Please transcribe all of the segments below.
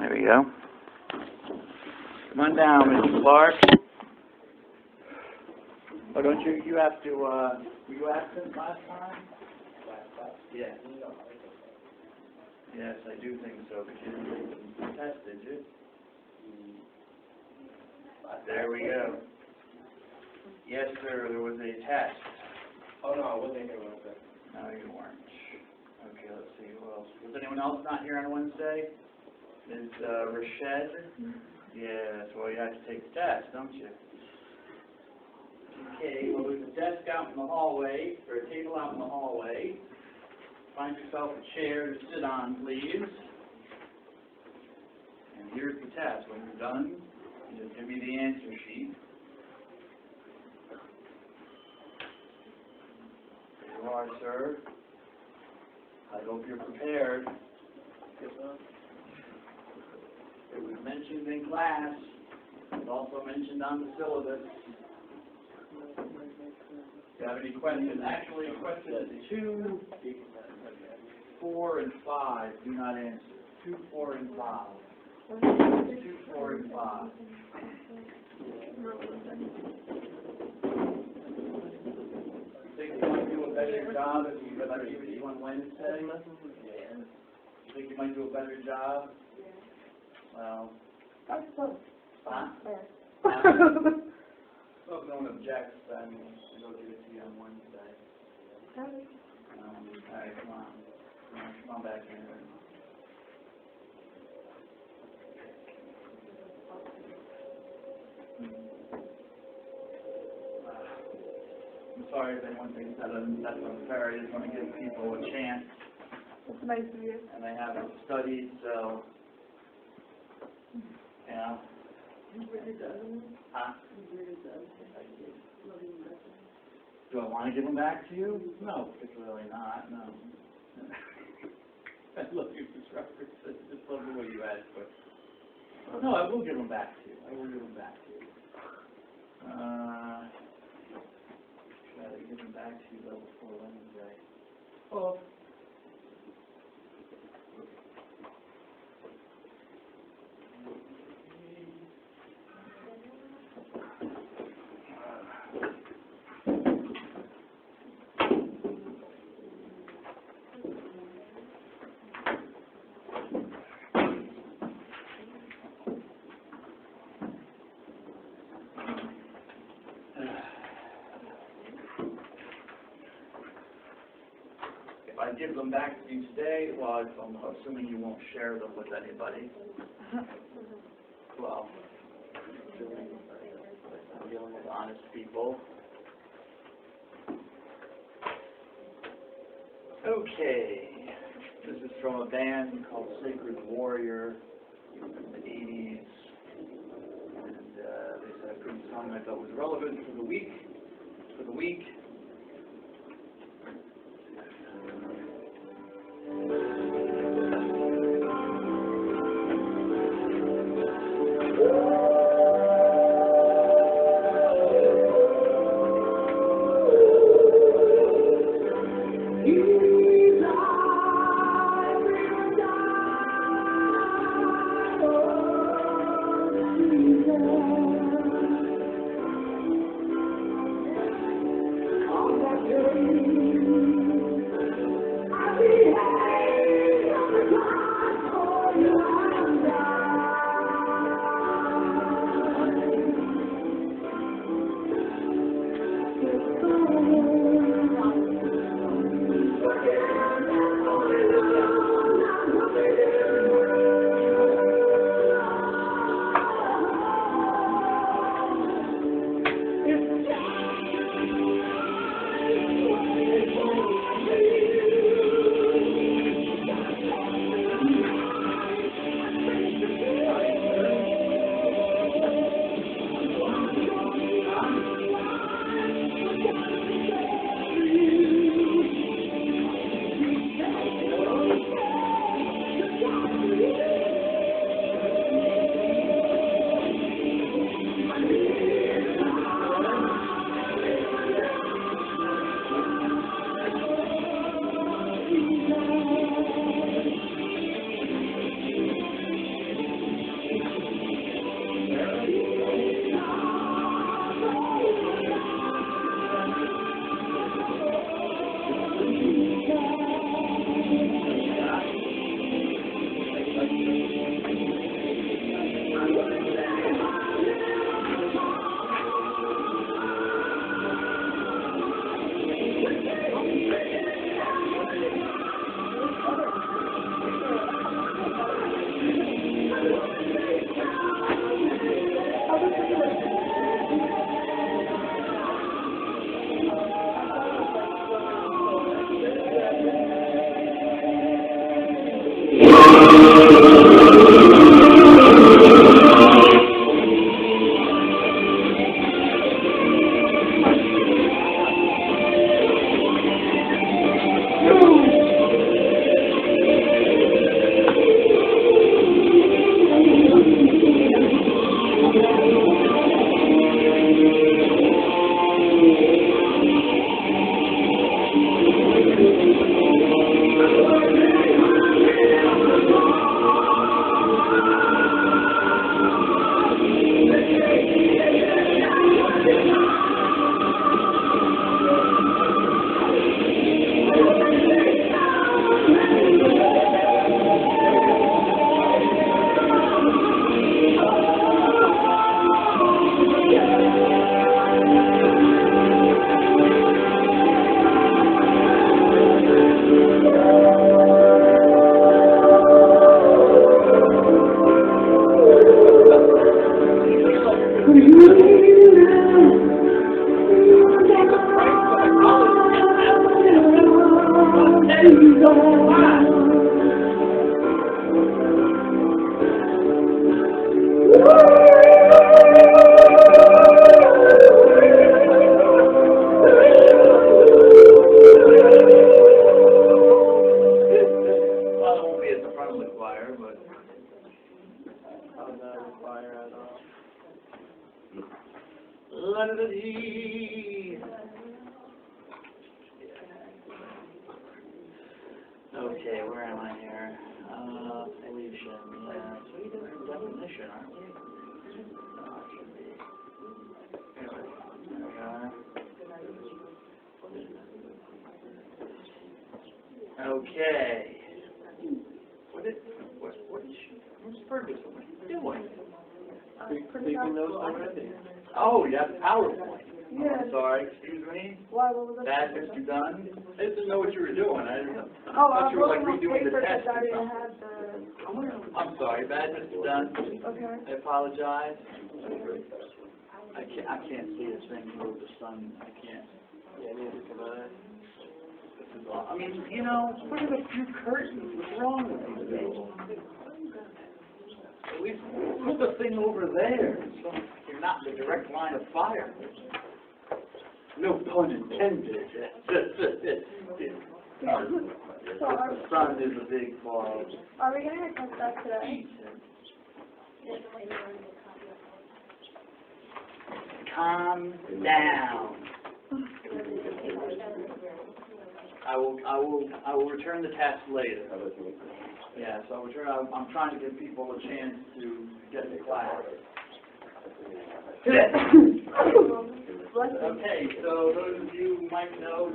There we go. Come on down, Mr. Clark. Oh, don't you have to, were you absent last time? Yeah. Yes, I do think so, but you didn't take the test, did you? There we go. Yes, sir, there was a test. Oh, no, I wasn't here Wednesday. No, you weren't. Okay, let's see, who else? Was anyone else not here on Wednesday? Ms. Rashed? Yes, well, you have to take the test, don't you? Okay, well, there's a desk out in the hallway, or a table out in the hallway. Find yourself a chair to sit on, please. And here's the test. When you're done, you just give me the answer sheet. There you are, sir. I hope you're prepared. Yes, sir. It was mentioned in class. It was also mentioned on the syllabus. Do you have any questions? Actually, questions 2, 4, and 5 do not answer. 2, 4, and 5. 2, 4, and 5. Think you might do a better job if you give it to you on Wednesday? You think you might do a better job? Well, huh? Well, if no one objects, then we'll give it to you on Wednesday. All right, come on. Come on back here. I'm sorry if anyone thinks that's unfair. I just want to give people a chance. That's nice of you. And they haven't studied, so, yeah. Huh? Do I want to give them back to you? No, particularly not, no. I love you, Mr. Roberts. I just love the way you asked for it. No, I will give them back to you. I will give them back to you. Try to give them back to you though before Wednesday. Oh. If I give them back to you today, well, I'm assuming you won't share them with anybody. Well, I'm dealing with honest people. Okay, this is from a band called Sacred Warrior from the 80s, and they said a good song I thought was relevant for the week. Well, it won't be at the front of the choir, but I'm not a choir at all. la-da-da-dee. Okay, where am I here? Pollution, yeah. So we did some definition, aren't we? Should be. There we are. Okay. Where's Ferguson? What are you doing? Taking notes already. Oh, you have the PowerPoint. Yeah. I'm sorry, excuse me. Why, what was that? Bad, Mr. Dunn? I didn't know what you were doing. I Oh, thought I'm you were like looking on redoing the paper test because I or didn't something. have the... I'm sorry, bad, Mr. Dunn. Okay. I apologize. I can't see this thing move the sun. I can't. Yeah, neither can I. This is all. I mean, you know, look at a few curtains. What's wrong with these people? At least put the thing over there so you're not in the direct line of fire. No pun intended. The sun is a big ball. Are we going to test that today? Calm down. I will return the test later. Yeah, so I'm trying to give people a chance to get to class. Okay, so those of you who might know,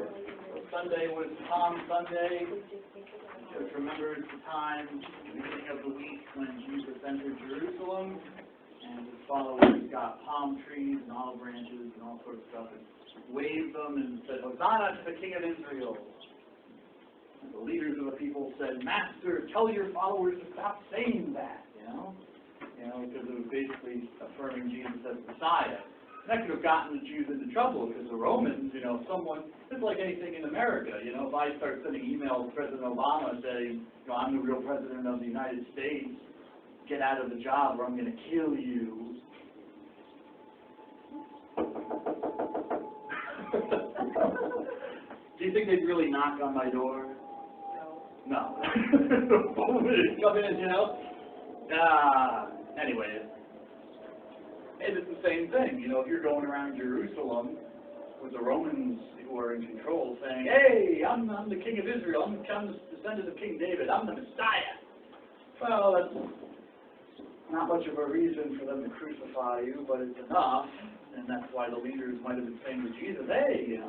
Sunday was Palm Sunday. Just remember it's the time, beginning of the week, when Jesus entered Jerusalem, and his followers got palm trees and olive branches and all sorts of stuff, and waved them and said, "Hosanna to the King of Israel." And the leaders of the people said, "Master, tell your followers to stop saying that," because it was basically affirming Jesus as Messiah. And that could have gotten the Jews into trouble, because the Romans, it's like anything in America, if I start sending emails to President Obama saying, I'm the real president of the United States, get out of the job or I'm going to kill you. Do you think they'd really knock on my door? No. Come in, Anyway, and it's the same thing. If you're going around Jerusalem with the Romans who are in control saying, "Hey, I'm the King of Israel. I'm the descendant of King David. I'm the Messiah." Well, that's not much of a reason for them to crucify you, but it's enough. And that's why the leaders might have been saying to Jesus, "Hey,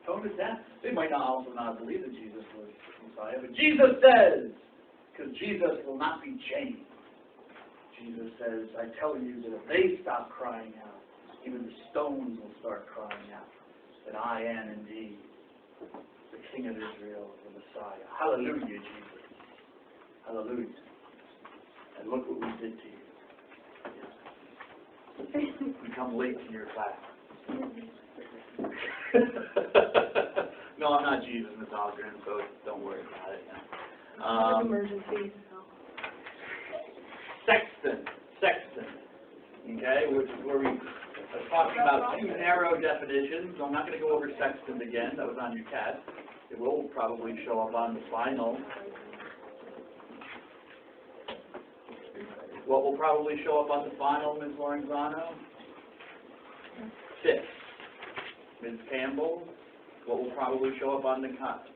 tone it down." They might also not believe that Jesus was Messiah, but Jesus says, because Jesus will not be changed. Jesus says, "I tell you that if they stop crying out, even the stones will start crying out, that I am indeed the King of Israel, the Messiah." Hallelujah, Jesus. Hallelujah. And look what we did to you. You come late to your class. No, I'm not Jesus, Miss Aldrin, so don't worry about it. Emergency. Sexton, okay, which is where we are talking about two narrow definitions. So I'm not going to go over sexton again. That was on your test. It will probably show up on the final. What will probably show up on the final, Ms. Lorenzano? 6. Ms. Campbell, what will probably show up on the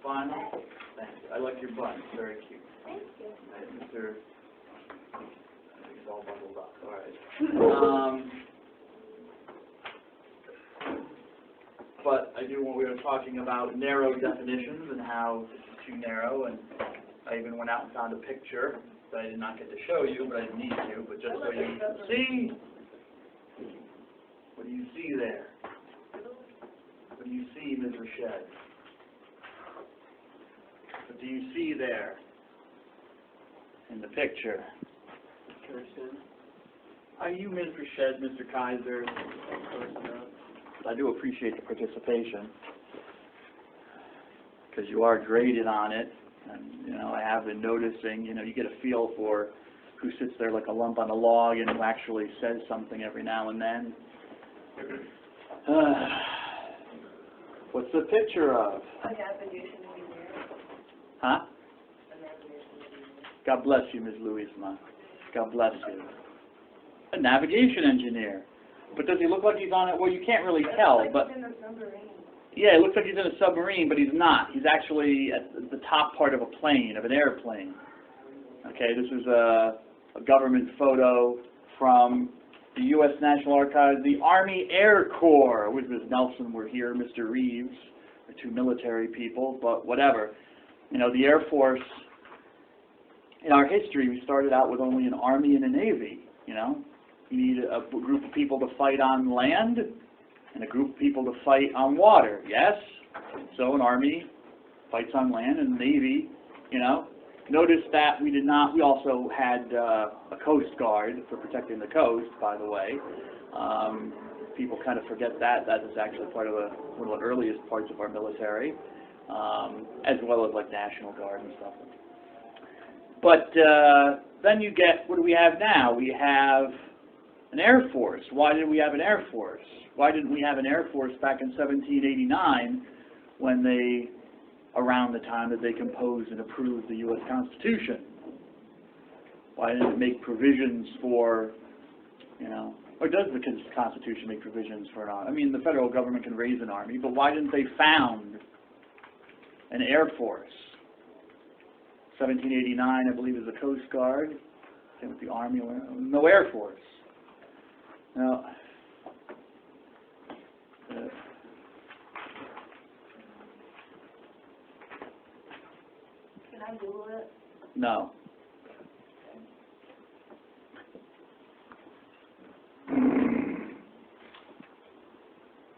final? Thank you. I like your bun. It's very cute. Thank you. Mr. It's all bundled up. All right. But when we were talking about narrow definitions and how it's too narrow, and I even went out and found a picture that I did not get to show you, but I didn't need to, but just so you can see. What do you see there? What do you see, Ms. Rached? What do you see there in the picture? Kirsten. Are you Ms. Rached, Mr. Kaiser? I do appreciate the participation, because you are graded on it, and I have been noticing. You get a feel for who sits there like a lump on a log and who actually says something every now and then. What's the picture of? Huh? God bless you, Ms. Louisma. God bless you. A navigation engineer. But does he look like he's on it? Well, you can't really tell, but... Yeah, it looks like he's in a submarine, but he's not. He's actually at the top part of a plane, of an airplane. Okay, this is a government photo from the U.S. National Archives, the Army Air Corps. I wish Ms. Nelson were here, Mr. Reeves. They're two military people, but whatever. You know, the Air Force, in our history, we started out with only an Army and a Navy, you know. You need a group of people to fight on land and a group of people to fight on water, yes? So an Army fights on land and a Navy, you know. Notice that we also had a Coast Guard for protecting the coast, by the way. People kind of forget that. That is actually part of one of the earliest parts of our military, as well as like National Guard and stuff. But then you get, what do we have now? We have an Air Force. Why did we have an Air Force? Why didn't we have an Air Force back in 1789 when they, around the time that they composed and approved the U.S. Constitution? Why didn't it make provisions for, you know, or does the Constitution make provisions for an army? I mean, the federal government can raise an army, but why didn't they found an Air Force? 1789, I believe, is the Coast Guard. Same with the Army. No Air Force. Now, Can I Google it? no.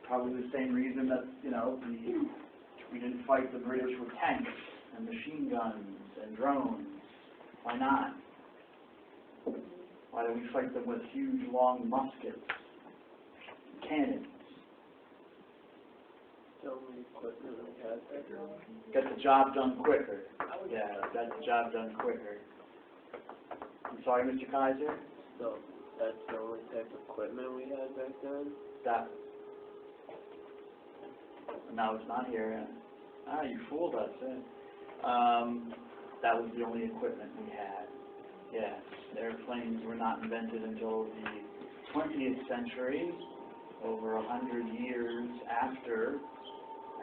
Probably the same reason that, you know, we didn't fight the British with tanks and machine guns and drones. Why not? Why do we fight them with huge, long muskets, cannons? So many equipment we had back then. Get the job done quicker. Yeah, get the job done quicker. I'm sorry, Mr. Kaiser? So that's the only type of equipment we had back then? That. No, it's not here. Ah, you fooled us. That was the only equipment we had. Yes, airplanes were not invented until the 20th century, over 100 years after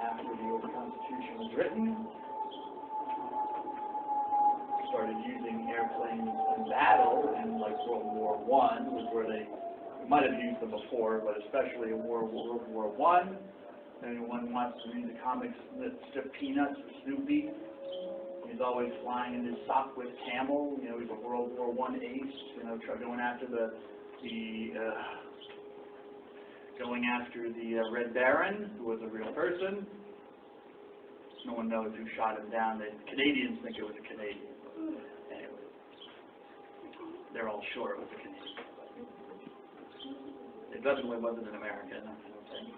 the U.S. Constitution was written. Started using airplanes in battle in like World War I, was where they might have used them before, but especially in World War I. Anyone wants to read the comics, Mr. Peanuts, Snoopy. He's always flying in his sock with camel. You know, he's a World War I ace. You know, going after the Red Baron, who was a real person. No one knows who shot him down. The Canadians think it was a Canadian. Anyway, they're all sure it was a Canadian. It definitely wasn't an American. I don't think.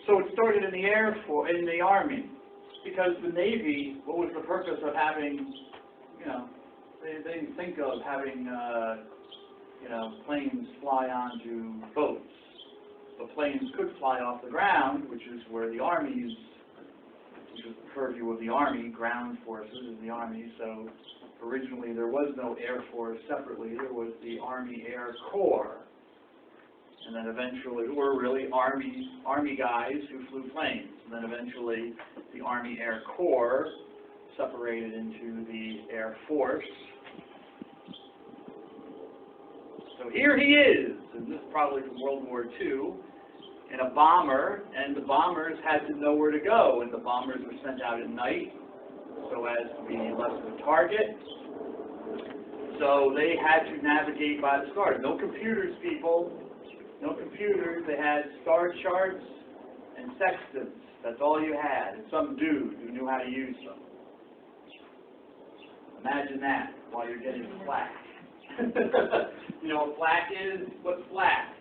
So it started in the Air Force, in the Army. Because the Navy, what was the purpose of having, you know, they didn't think of having, you know, planes fly onto boats. But planes could fly off the ground, which is where the Army's, which is the purview of the Army, ground forces is the Army. So originally there was no Air Force separately, there was the Army Air Corps. And then eventually, who were really Army guys who flew planes. And then eventually, the Army Air Corps separated into the Air Force. So here he is, and this is probably from World War II, in a bomber, and the bombers had to know where to go, and the bombers were sent out at night so as to be less of a target. So they had to navigate by the stars. No computers, people. No computers, they had star charts and sextants. That's all you had. And some dude who knew how to use them. Imagine that while you're getting flak. You know what flak is? What's flak?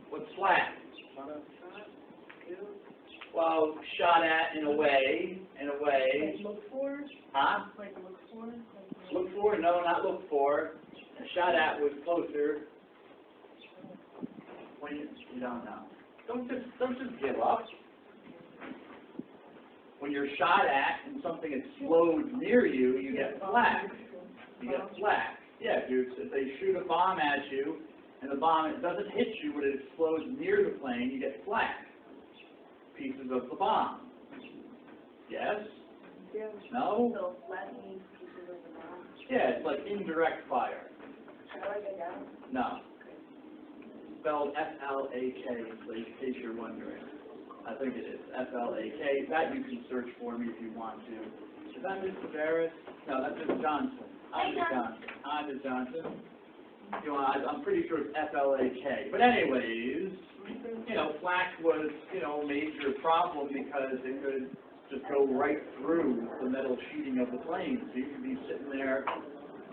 What's flak? Well, shot at in a way. Like look for? Huh? Like look for? Look for, no, not look for. Shot at was closer. When you don't know. Don't just give up. When you're shot at and something explodes near you, you get flak. You get flak. Yeah, dude, if they shoot a bomb at you and the bomb, it doesn't hit you, but it explodes near the plane, you get flak. Pieces of the bomb. Yes? No? So flat means pieces of the bomb. Yeah, it's like indirect fire. Should I write that down? No. Spelled F-L-A-K, in case you're wondering. I think it is. F-L-A-K. That you can search for me if you want to. Is that Mr. Barrett? No, that's Ms. Johnson. I'm Ms. Johnson. I'm Ms. Johnson. You know, I'm pretty sure it's F-L-A-K. But anyways, you know, flak was, you know, a major problem because it could just go right through the metal sheeting of the plane. So you could be sitting there,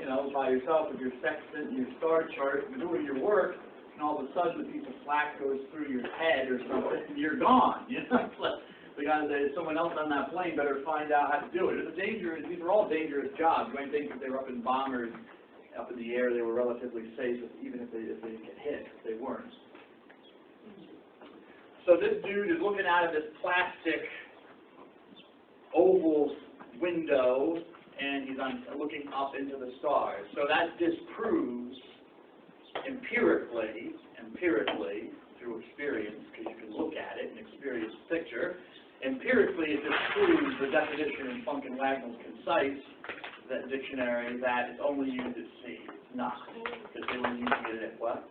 you know, by yourself with your sextant and your star chart and doing your work, and all of a sudden a piece of flak goes through your head or something, and you're gone. You know, we got someone else on that plane better find out how to do it. It's a dangerous. These are all dangerous jobs. You might think if they were up in bombers, up in the air, they were relatively safe, even if they get hit. They weren't. So this dude is looking out of this plastic oval window, and he's looking up into the stars. So that disproves empirically, through experience, because you can look at it and experience the picture, empirically it disproves the definition in Funk and Wagnall's Concise, that dictionary, that it's only used at sea. It's not. Because they were using it at what?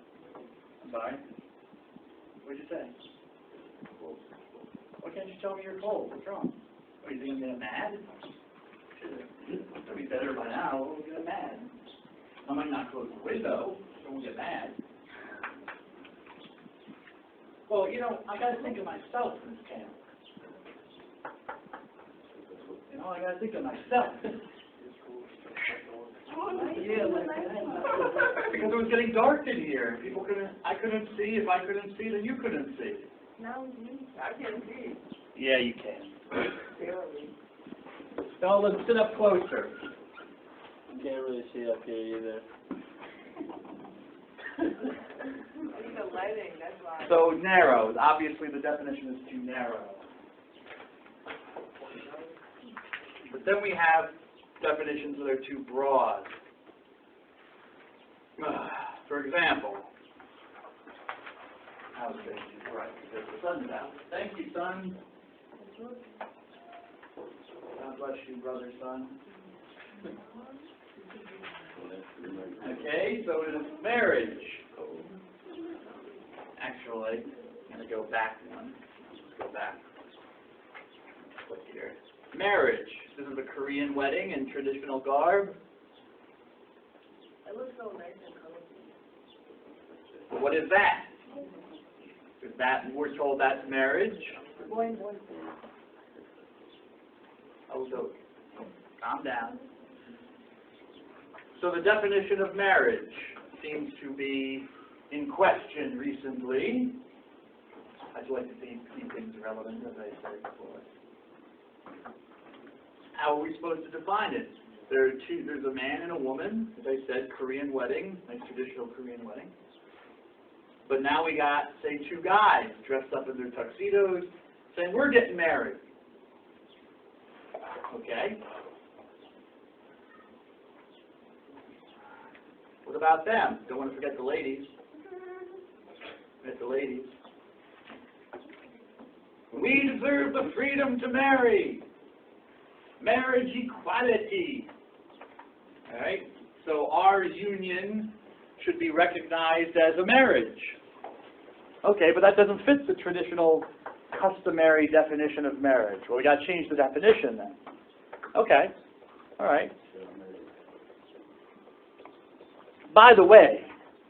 I'm sorry? What did you say? Why can't you tell me you're cold? What's wrong? Are you think I'm getting mad? It'll be better by now. We'll get mad. I might not close the window. Don't get mad. Well, you know, I got to think of myself in this camp. You know, I got to think of myself. Yeah, because it was getting dark in here. People couldn't. I couldn't see. If I couldn't see, then you couldn't see. No, I can see. Yeah, you can. No, let's sit up closer. You can't really see up here either. The lighting, that's why. So narrow. Obviously, the definition is too narrow. But then we have definitions that are too broad. For example, how's it? Right, because the sun's out. Thank you, son. God bless you, brother, son. Okay, so it is marriage. Actually, I'm going to go back one. Let's go back. Click here. Marriage. This is a Korean wedding in traditional garb. It looks so nice and colorful. What is that? Is that, we're told that's marriage? Boy. Oh, so, calm down. So the definition of marriage seems to be in question recently. I'd like to keep things relevant, as I said before. How are we supposed to define it? There's a man and a woman, as I said, Korean wedding, nice traditional Korean wedding. But now we got, say, two guys dressed up in their tuxedos saying, we're getting married. Okay? What about them? Don't want to forget the ladies. Forget the ladies. We deserve the freedom to marry. Marriage equality. All right? So our union should be recognized as a marriage. Okay, but that doesn't fit the traditional customary definition of marriage. Well, we got to change the definition then. Okay. All right. By the way,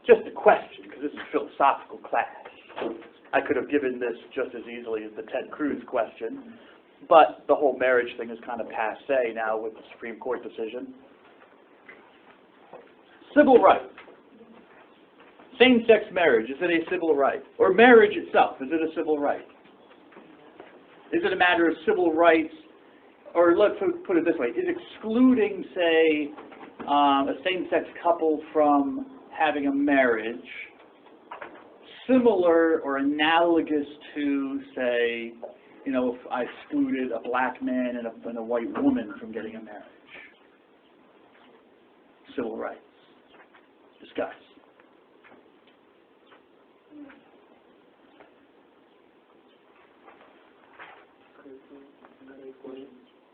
just a question, because this is a philosophical class. I could have given this just as easily as the Ted Cruz question, but the whole marriage thing is kind of passé now with the Supreme Court decision. Civil rights. Same-sex marriage, is it a civil right? Or marriage itself, is it a civil right? Is it a matter of civil rights, or let's put it this way, is excluding, say, a same-sex couple from having a marriage similar or analogous to, say, you know, if I excluded a black man and a white woman from getting a marriage? Civil rights. Discuss.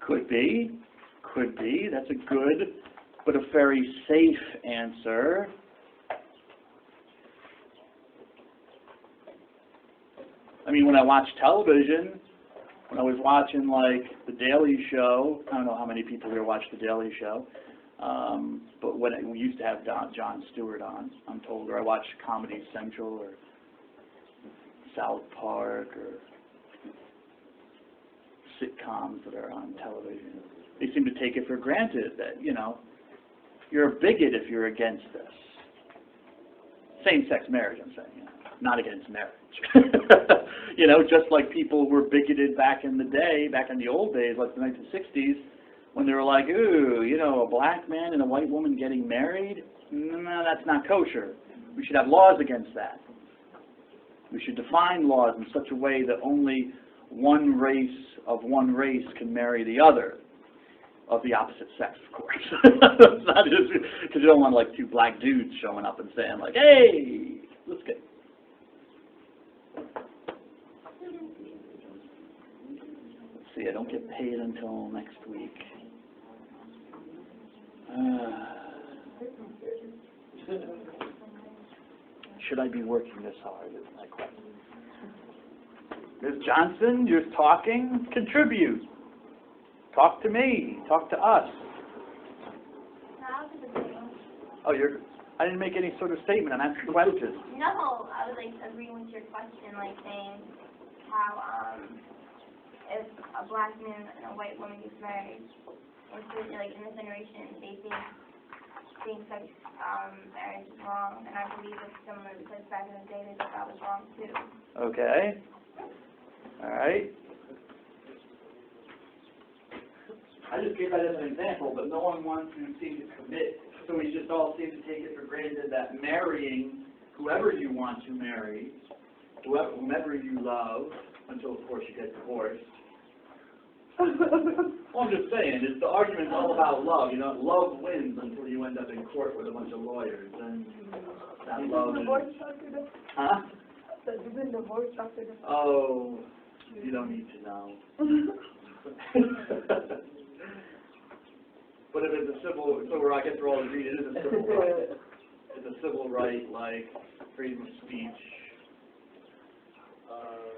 Could be. Could be. That's a good but a very safe answer. I mean, when I watch television, when I was watching, like, The Daily Show, I don't know how many people here watch The Daily Show, but when we used to have Jon Stewart on, I'm told, or I watched Comedy Central or South Park or sitcoms that are on television. They seem to take it for granted that, you know, you're a bigot if you're against this. Same-sex marriage, I'm saying, you know, not against marriage. You know, just like people were bigoted back in the day, back in the old days, like the 1960s, when they were like, ooh, you know, a black man and a white woman getting married? No, that's not kosher. We should have laws against that. We should define laws in such a way that only one race of one race can marry the other, of the opposite sex, of course. It's not just because you don't want, like, two black dudes showing up and saying, like, hey, let's get... Let's see, I don't get paid until next week. Should I be working this hard is my question. Ms. Johnson, you're talking? Contribute. Talk to me. Talk to us. Oh, I didn't make any sort of statement. I'm asking questions. No, I was like agreeing with your question, like saying how if a black man and a white woman gets married, like in this generation, they think same-sex marriage is wrong, and I believe it's similar because back in the day they thought that was wrong too. Okay. All right. I just gave that as an example, but no one wants to seem to commit. So we just all seem to take it for granted that marrying whoever you want to marry, whomever you love, until of course you get divorced. Well, I'm just saying, the argument's all about love. You know, love wins until you end up in court with a bunch of lawyers. And that love is... Huh? Oh, you don't need to know. But if it's a civil, so I guess we're all agreed, it is a civil right. It's a civil right like freedom of speech,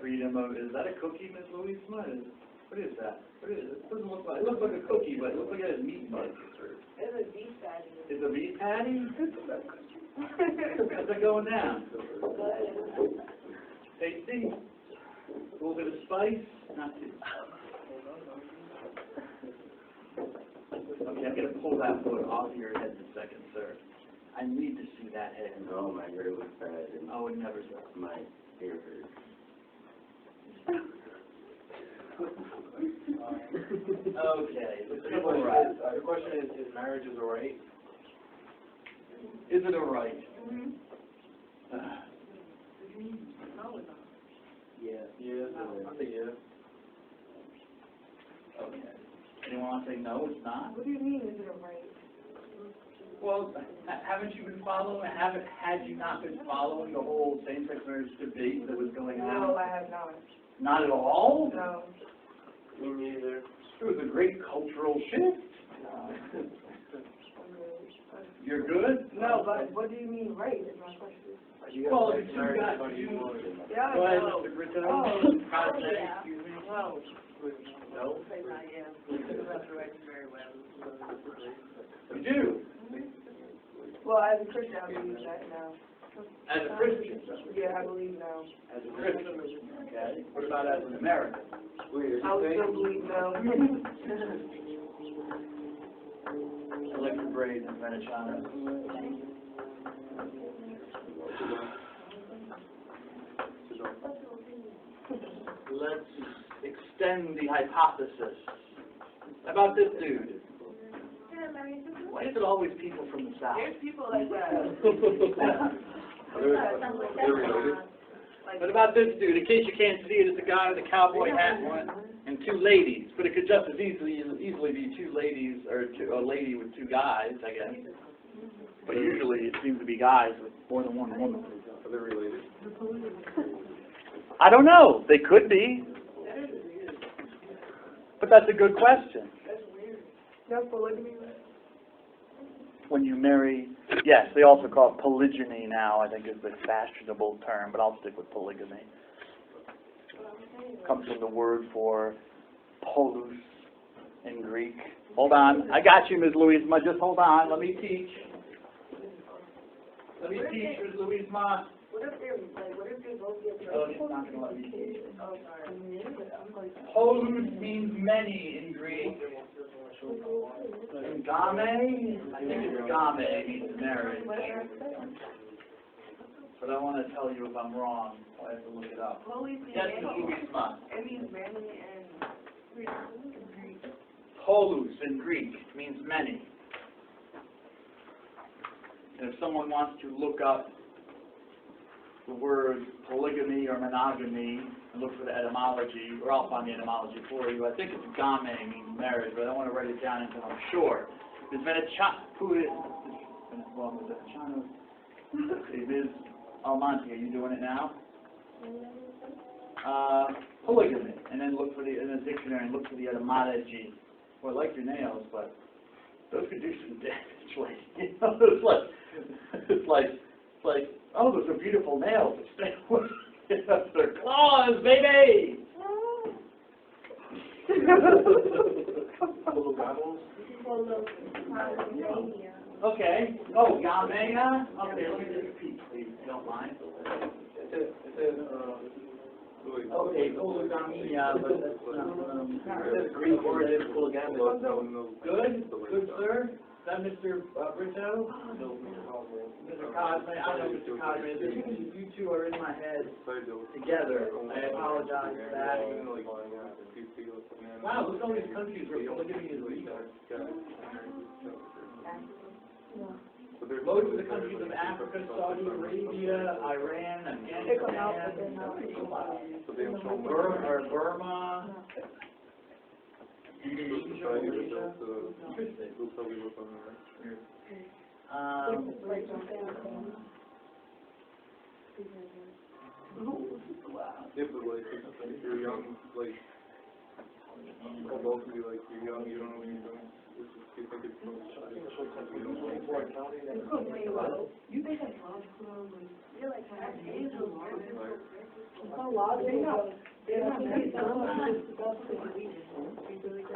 freedom of, is that a cookie, Ms. Louise? What is that? What is it? It doesn't look like, it looks like a cookie, but it looks like it has meat in it. It's a beef patty. It's a meat patty? How's that going down? Tasty? A little bit of spice? Not too. Okay, I'm going to pull that foot off your head in a second, sir. I need to see that head. Oh, my hair looks bad. Oh, it never does. My hair hurts. Okay. The question is marriage is a right? Is it a right? Mm-hmm. Yeah. Yeah. I think yeah. Okay. Anyone want to say no, it's not? What do you mean, is it a right? Well, haven't you been following, had you not been following the whole same-sex marriage debate that was going on? No, I have not. Not at all? No. Me neither. It was a great cultural shift. You're good? No, but what do you mean right is my question. Well, if you got you. Yeah, Go ahead, no. Mr. Brito. Oh. Excuse me. No. No? You do? Well, as a Christian, I believe that now. As a Christian? Yeah, I believe now. As a Christian? Okay. What about as an American? I would still believe no. I like your braids in Venezuela. Let's extend the hypothesis. How about this dude? Why is it always people from the South? There's people like that. They're related. What about this dude? In case you can't see it, it's a guy with a cowboy hat and two ladies. But it could just as easily be two ladies, or a lady with two guys, I guess. But usually it seems to be guys with more than one woman. Are they related? I don't know. They could be. But that's a good question. No polygamy. When you marry, yes, they also call it polygyny now, I think is the fashionable term, but I'll stick with polygamy. Comes from the word for polus in Greek. Hold on. I got you, Ms. Louisma. Just hold on. Let me teach. Let me teach, Ms. Louisma. What if they're both get Oh, it's not going to let me teach. Oh, sorry. Polus means many in Greek. And game, I think it's game means marriage. But I want to tell you if I'm wrong, so I have to look it up. Yes, Ms. Louisma. It means many and Greek. Polus in Greek means many. And if someone wants to look up the word polygamy or monogamy and look for the etymology, or I'll find the etymology for you. I think it's game means marriage, but I don't want to write it down until I'm sure. Ms. Ms. Almonte, are you doing it now? Polygamy, and then look for the in the dictionary and look for the etymology. Well, I like your nails, but those could do some damage. Like, you know, it's like, oh, those are beautiful nails. Stay away. They're claws, baby. Okay. Oh, Gamea. Okay, let me just repeat, please, if you don't mind. Okay, Polygamia, but that's a Greek word. It's polygamia. Good, good, sir. Is that Mr. Brito? Mr. Cosme? I know Mr. Cosme. You two are in my head together. I apologize for that. Wow, look at all these countries where polygamy is legal. Most of the countries of Africa, Saudi Arabia, Iran, Afghanistan, Burma, Indonesia, Malaysia. Interesting. Yeah, but like, if you're young, like, both of you, like, you're young, you don't know what you're doing. You think it's most You think that's logical? You're like, so logical.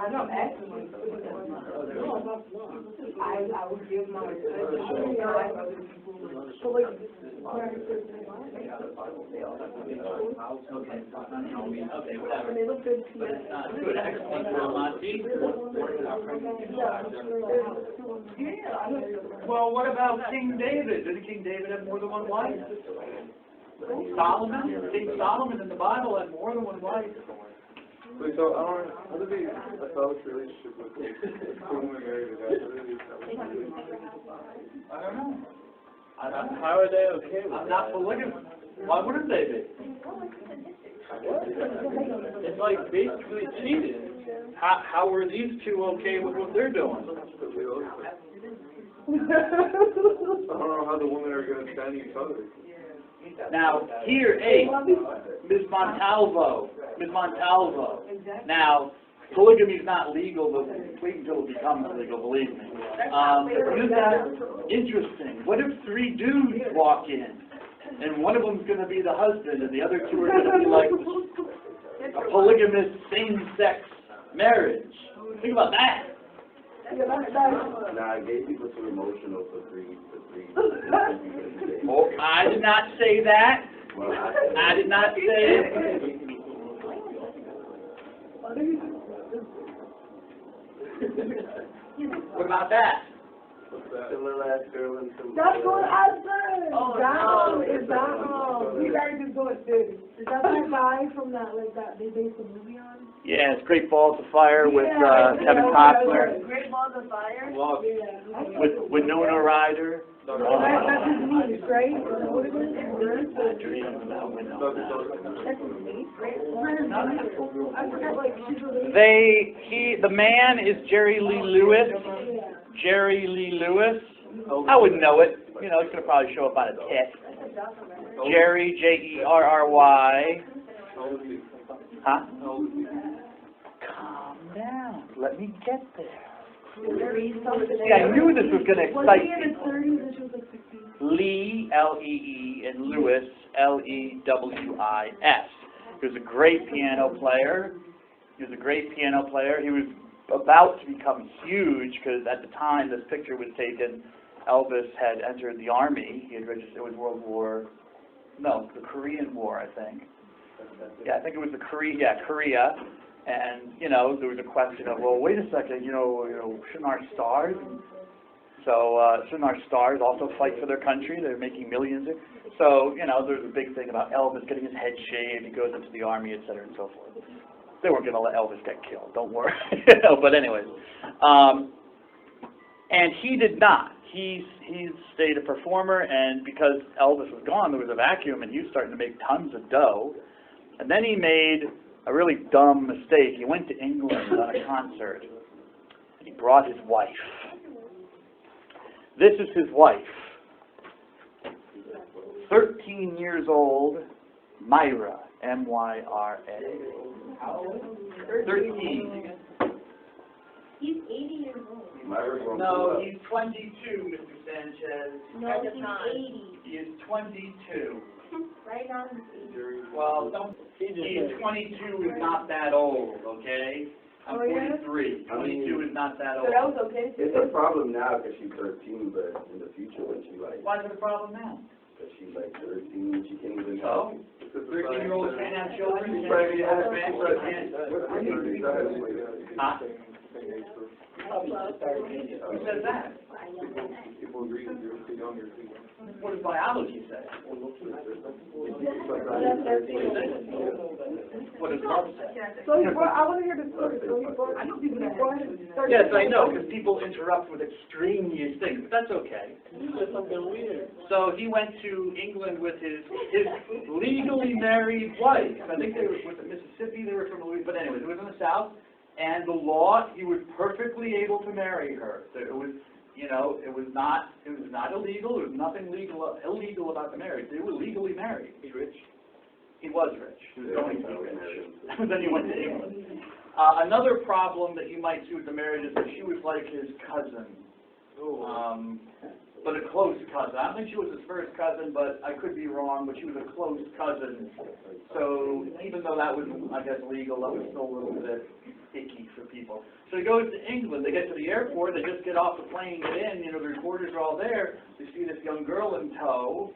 I'm not asking you. I would give my Okay, whatever. they look good. But it's not good. Excellent, Monty. Well, what about King David? Didn't King David have more than one wife? Solomon? King Solomon in the Bible had more than one wife. Wait, so, how did they establish a relationship with someone married to guys? I don't know. How are they okay with I'm not polygamous. Why wouldn't they be? It's like basically cheating. How are these two okay with what they're doing? I don't know how the women are going to stand each other. Now, here, hey, Ms. Montalvo. Now, polygamy is not legal, but wait until it becomes legal, believe me. Isn't that interesting? What if three dudes walk in, and one of them's going to be the husband, and the other two are going to be like a polygamous same-sex marriage? Think about that. Nah, gay people too emotional for three. Oh, I did not say that. Well, I did not say it. What about that? some little ass girl and some. That's what I said. Oh, Donald no. is Donald. You guys just go at this. Is that that guy from that, like, that they based the movie on? Yeah, it's Great Balls of Fire with Kevin okay, Costner, Great Balls of Fire? Love. Yeah. with Winona Ryder. That's his niece, right? What is it? I dream about Winona. That's his niece, right? I forgot, like, she's related. The man is Jerry Lee Lewis. Jerry Lee Lewis. I wouldn't know it. You know, it's going to probably show up on a test. Jerry, Jerry. Huh? Calm down. Let me get there. See, I knew this was going to excite me. Lee, L-E-E, and Lewis, L-E-W-I-S. He was a great piano player. He was about to become huge because at the time this picture was taken, Elvis had entered the army. He had registered. It was the Korean War, I think. Yeah, I think it was Korea. And, you know, there was a question of, well, wait a second, you know, shouldn't our stars also fight for their country? They're making millions. So, you know, there's a big thing about Elvis getting his head shaved. He goes into the army, et cetera, and so forth. They weren't going to let Elvis get killed. Don't worry. But anyways. And he did not. He stayed a performer, and because Elvis was gone, there was a vacuum, and he was starting to make tons of dough. And then he made a really dumb mistake. He went to England on a concert, and he brought his wife. This is his wife, 13 years old, Myra, M-Y-R-A. 13. He's 80 years old. No, he's 22, Mr. Sanchez. No, he's 80. He is 22. Right now he's 80. Well, he's 22 is not that old, okay? I'm 43. 22 is not that old. So that was okay? It's a problem now because she's 13, but in the future when she like, Why is it a problem now? because she's like 13, she can't even So, 13-year-olds can't have children, can't have family, can't. Huh? Who says that? People agree that you're too young, What does biology say? What does Carl say? So he brought, I want to hear the story. So he brought, I know people that go ahead and start. Yes, I know, because people interrupt with extraneous things, but that's okay. Something weird. So he went to England with his legally married wife. I think they were with Mississippi, they were from Louisiana, but anyways, it was in the South. And the law, he was perfectly able to marry her. So it was, you know, it was not illegal. There was nothing illegal about the marriage. They were legally married. He's rich. He was rich. He was going to be rich. Then he went to England. Another problem that you might see with the marriage is that she was like his cousin. But a close cousin. I don't think she was his first cousin, but I could be wrong, but she was a close cousin. So even though that was, I guess, legal, that was still a little bit icky for people. So he goes to England. They get to the airport. They just get off the plane, get in. You know, the reporters are all there. They see this young girl in tow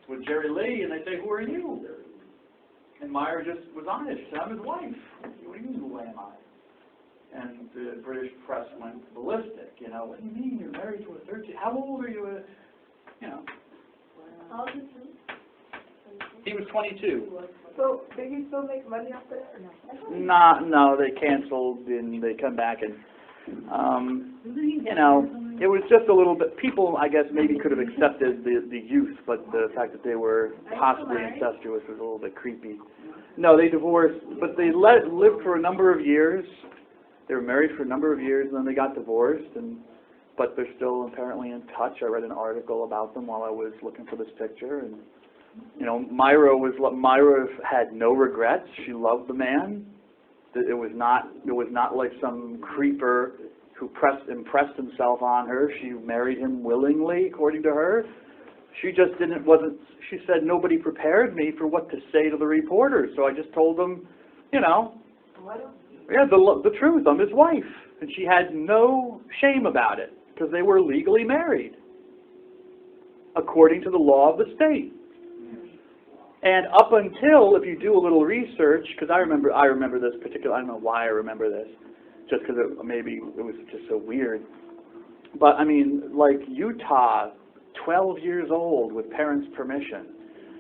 with Jerry Lee, and they say, "Who are you?" And Myra just was honest. She said, "I'm his wife." What do you mean, who am I? And the British press went ballistic. You know, what do you mean you're married to a 13? How old are you? You know. How old is he? He was 22. So did he still make money off that or no? No, they canceled and they come back and, you know, it was just a little bit, people, I guess, maybe could have accepted the youth, but the fact that they were possibly incestuous was a little bit creepy. No, they divorced, but they lived for a number of years. They were married for a number of years, and then they got divorced, but they're still apparently in touch. I read an article about them while I was looking for this picture, and you know, Myra had no regrets. She loved the man. It was not like some creeper who impressed himself on her. She married him willingly, according to her. She just she said, nobody prepared me for what to say to the reporters, so I just told them, you know, yeah, the truth, I'm his wife. And she had no shame about it, because they were legally married, according to the law of the state. And up until, if you do a little research, because I remember this particular, I don't know why I remember this, just because maybe it was just so weird. But I mean, like Utah, 12 years old with parents' permission.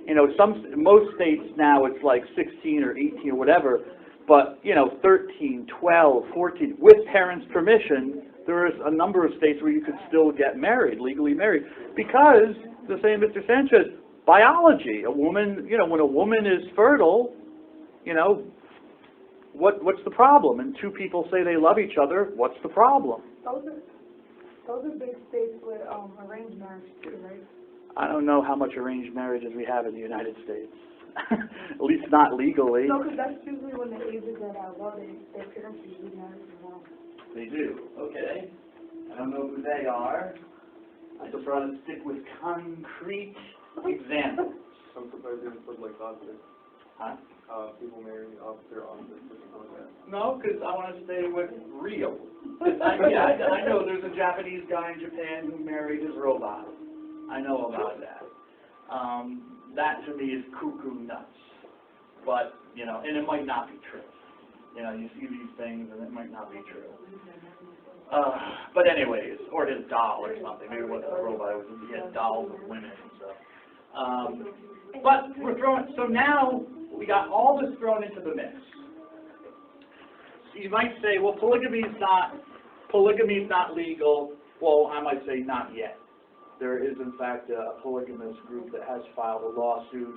You know, most states now it's like 16 or 18 or whatever, but, you know, 13, 12, 14, with parents' permission, there's a number of states where you could still get married, legally married, because, the same Mr. Sanchez, biology. A woman, you know, when a woman is fertile, you know, what's the problem? And two people say they love each other, what's the problem? Those are big states with arranged marriage too, right? I don't know how much arranged marriages we have in the United States. At least not legally. No, because that's usually when the ages that are low, their parents usually marry them wrong. They do, okay. I don't know who they are. I just rather stick with concrete examples. I'm surprised they didn't put like opposite. Huh? People marrying their opposites or something like that. No, because I want to stay with real. I know there's a Japanese guy in Japan who married his robot. I know about that. That to me is cuckoo nuts. But, you know, and it might not be true. You know, you see these things and it might not be true. But anyways, or his doll or something. Maybe it wasn't a robot, it was he had dolls of women and stuff. But we're throwing, so now we got all this thrown into the mix. So you might say, well, polygamy's not legal. Well, I might say not yet. There is, in fact, a polygamous group that has filed a lawsuit,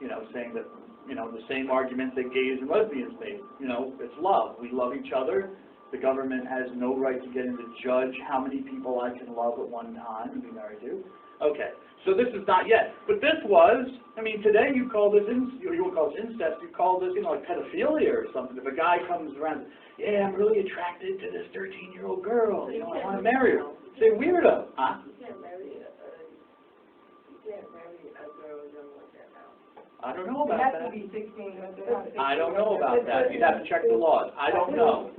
you know, saying that, you know, the same argument that gays and lesbians make. You know, it's love. We love each other. The government has no right to get in to judge how many people I can love at one time and be married to. Okay, so this is not yet. But this was, I mean, today you call this, you would call this incest, you call this, you know, like pedophilia or something. If a guy comes around, yeah, I'm really attracted to this 13-year-old girl, you know, I want to marry her. Say, weirdo, huh? You can't marry a girl young like that now. I don't know about It has that. to be 16. They're not 16. I don't know about that. You'd have to check the laws. I don't know.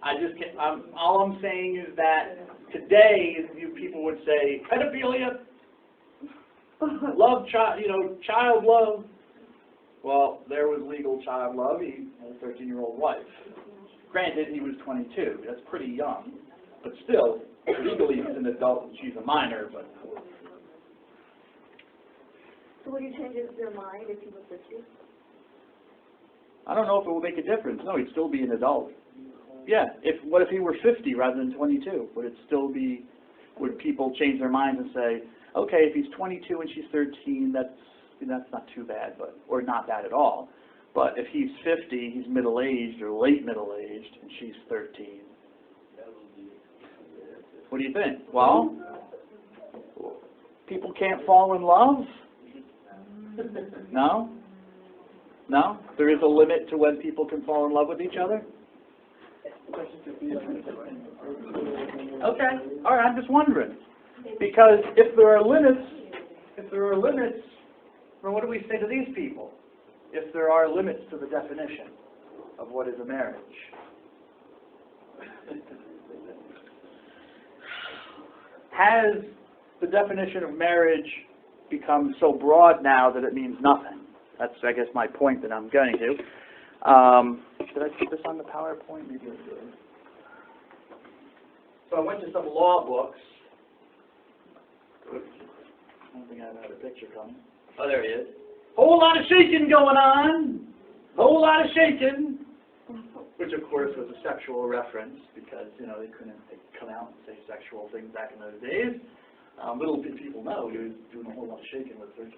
I just can't, all I'm saying is that today, you people would say, pedophilia, love, child, you know, child love. Well, there was legal child love. He had a 13-year-old wife. Granted, he was 22. That's pretty young. But still, legally he's an adult and she's a minor, but... So would you change their mind if he was 50? I don't know if it will make a difference. No, he'd still be an adult. Yeah, what if he were 50 rather than 22? Would it still be, would people change their minds and say, okay, if he's 22 and she's 13, that's not too bad, but, or not bad at all. But if he's 50, he's middle-aged or late middle-aged, and she's 13. What do you think? Well, people can't fall in love? No? No? There is a limit to when people can fall in love with each other? Okay. All right, I'm just wondering. Because if there are limits, then what do we say to these people? If there are limits to the definition of what is a marriage. Has the definition of marriage become so broad now that it means nothing? That's, I guess, my point that I'm getting to. Did I put this on the PowerPoint? Maybe I did. So I went to some law books. Oops. I don't think I have a picture coming. Oh, there he is. Whole lot of shaking going on. Whole lot of shaking. Which, of course, was a sexual reference because, you know, they couldn't come out and say sexual things back in those days. Little did people know he was doing a whole lot of shaking with 13.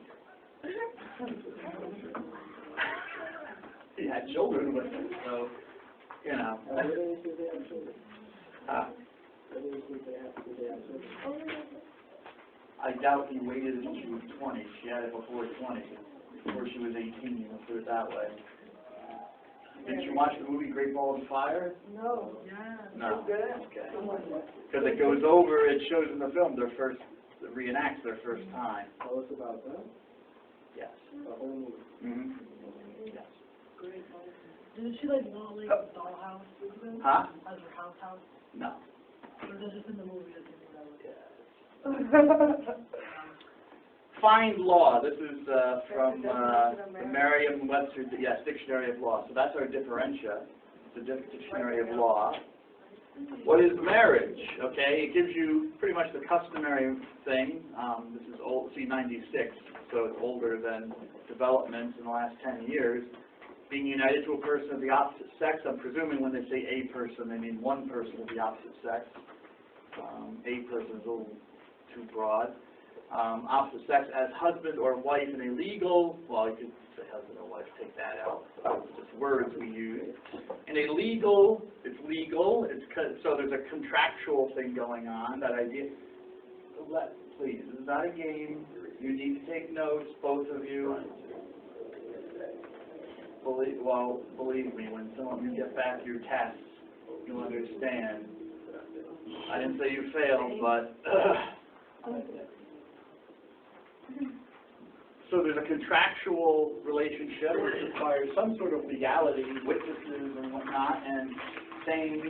He had children with him, so, you know. I doubt he waited until she was 20. She had it before 20. Before she was 18, let's put it that way. Did you watch the movie Great Ball of Fire? No. No. Okay. Because it goes over, it shows in the film it reenacts their first time. Tell us about that. Yes. The whole movie. Mm-hmm. Yes. Didn't she like want like a dollhouse? Huh? As her house? No. Or is it just in the movie that they Find law. This is from the Merriam-Webster, Dictionary of Law. So that's our differentia, the dictionary of law. What is marriage? Okay, it gives you pretty much the customary thing. This is old, C96, so it's older than developments in the last 10 years. Being united to a person of the opposite sex. I'm presuming when they say a person, they mean one person of the opposite sex. A person is a little too broad. Opposite sex as husband or wife in a legal, well, you could say husband or wife, take that out. It's just words we use. In a legal, it's legal. So there's a contractual thing going on. That idea. Please, this is not a game. You need to take notes, both of you. Believe me, when you get back your tests, you'll understand. I didn't say you failed, but so there's a contractual relationship which requires some sort of legality, witnesses and whatnot, and saying,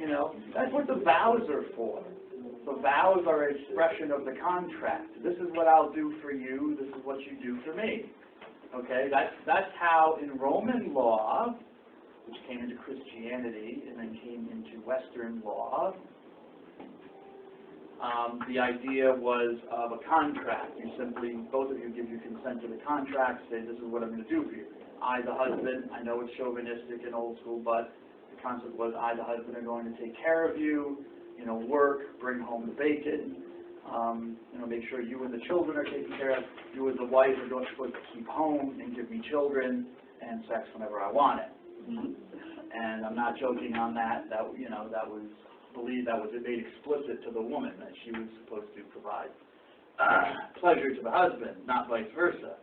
that's what the vows are for. The vows are an expression of the contract. This is what I'll do for you. This is what you do for me. Okay, that's how in Roman law, which came into Christianity and then came into Western law, the idea was of a contract. You simply, both of you give your consent to the contract, say this is what I'm going to do for you. I, the husband, I know it's chauvinistic and old school, but the concept was I, the husband, are going to take care of you, work, bring home the bacon, make sure you and the children are taken care of. You as the wife are supposed to keep home and give me children and sex whenever I want it. And I'm not joking on that. That was made explicit to the woman that she was supposed to provide pleasure to the husband, not vice versa.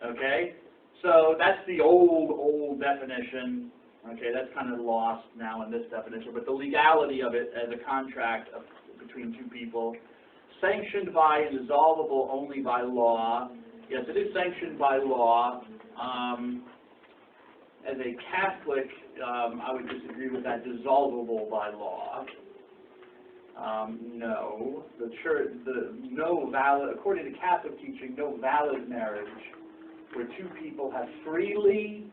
Okay, so that's the old definition. Okay, that's kind of lost now in this definition, but the legality of it as a contract between two people. Sanctioned by and dissolvable only by law. Yes, it is sanctioned by law. As a Catholic, I would disagree with that. Dissolvable by law. No, the church, no valid. According to Catholic teaching, no valid marriage where two people have freely,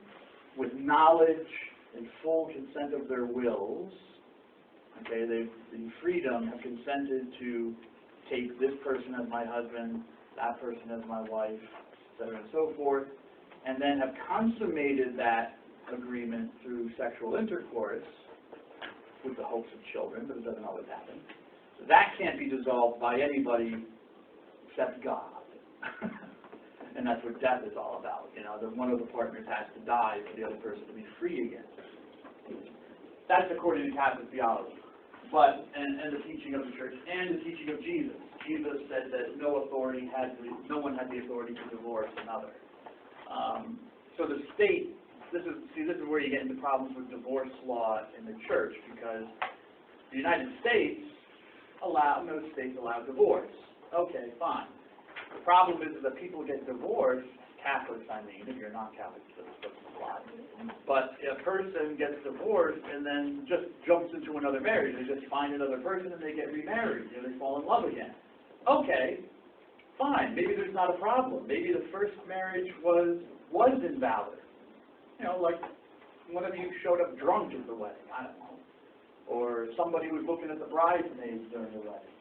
with knowledge and full consent of their wills. Okay, they've in freedom have consented to take this person as my husband, that person as my wife, etc. and so forth, and then have consummated that agreement through sexual intercourse with the hopes of children, but it doesn't always happen. So that can't be dissolved by anybody except God. And that's what death is all about. That one of the partners has to die for the other person to be free again. That's according to Catholic theology. But, and the teaching of the church, and the teaching of Jesus. Jesus said that no one had the authority to divorce another. So the state, this is where you get into problems with divorce law in the church, because the United States most states allow divorce. Okay, fine. The problem is that people get divorced, Catholics I mean, if you're not Catholic, it doesn't apply. But a person gets divorced and then just jumps into another marriage. They just find another person and they get remarried. They fall in love again. Okay, fine. Maybe there's not a problem. Maybe the first marriage was invalid. Like one of you showed up drunk at the wedding. I don't know. Or somebody was looking at the bridesmaids during the wedding.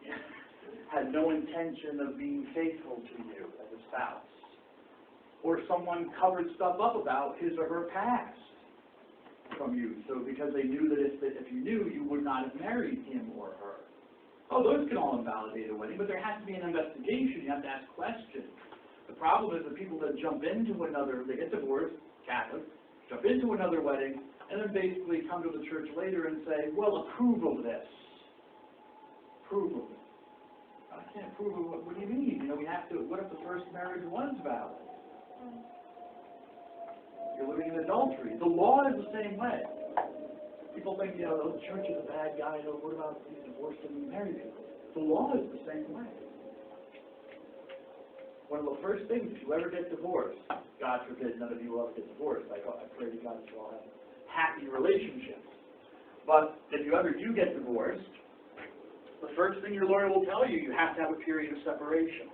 Had no intention of being faithful to you as a spouse. Or someone covered stuff up about his or her past from you. So because they knew that if you knew, you would not have married him or her. Oh, those can all invalidate a wedding, but there has to be an investigation. You have to ask questions. The problem is the people that jump into they get divorced, Catholic, jump into another wedding, and then basically come to the church later and say, well, approve of this. Approve of it. I can't prove it. What do you mean? We have to. What if the first marriage was valid? You're living in adultery. The law is the same way. People think, the church is a bad guy. What about these divorced and married people? The law is the same way. One of the first things, if you ever get divorced, God forbid none of you will ever get divorced. I pray to God that you all have happy relationships. But if you ever do get divorced, the first thing your lawyer will tell you, you have to have a period of separation.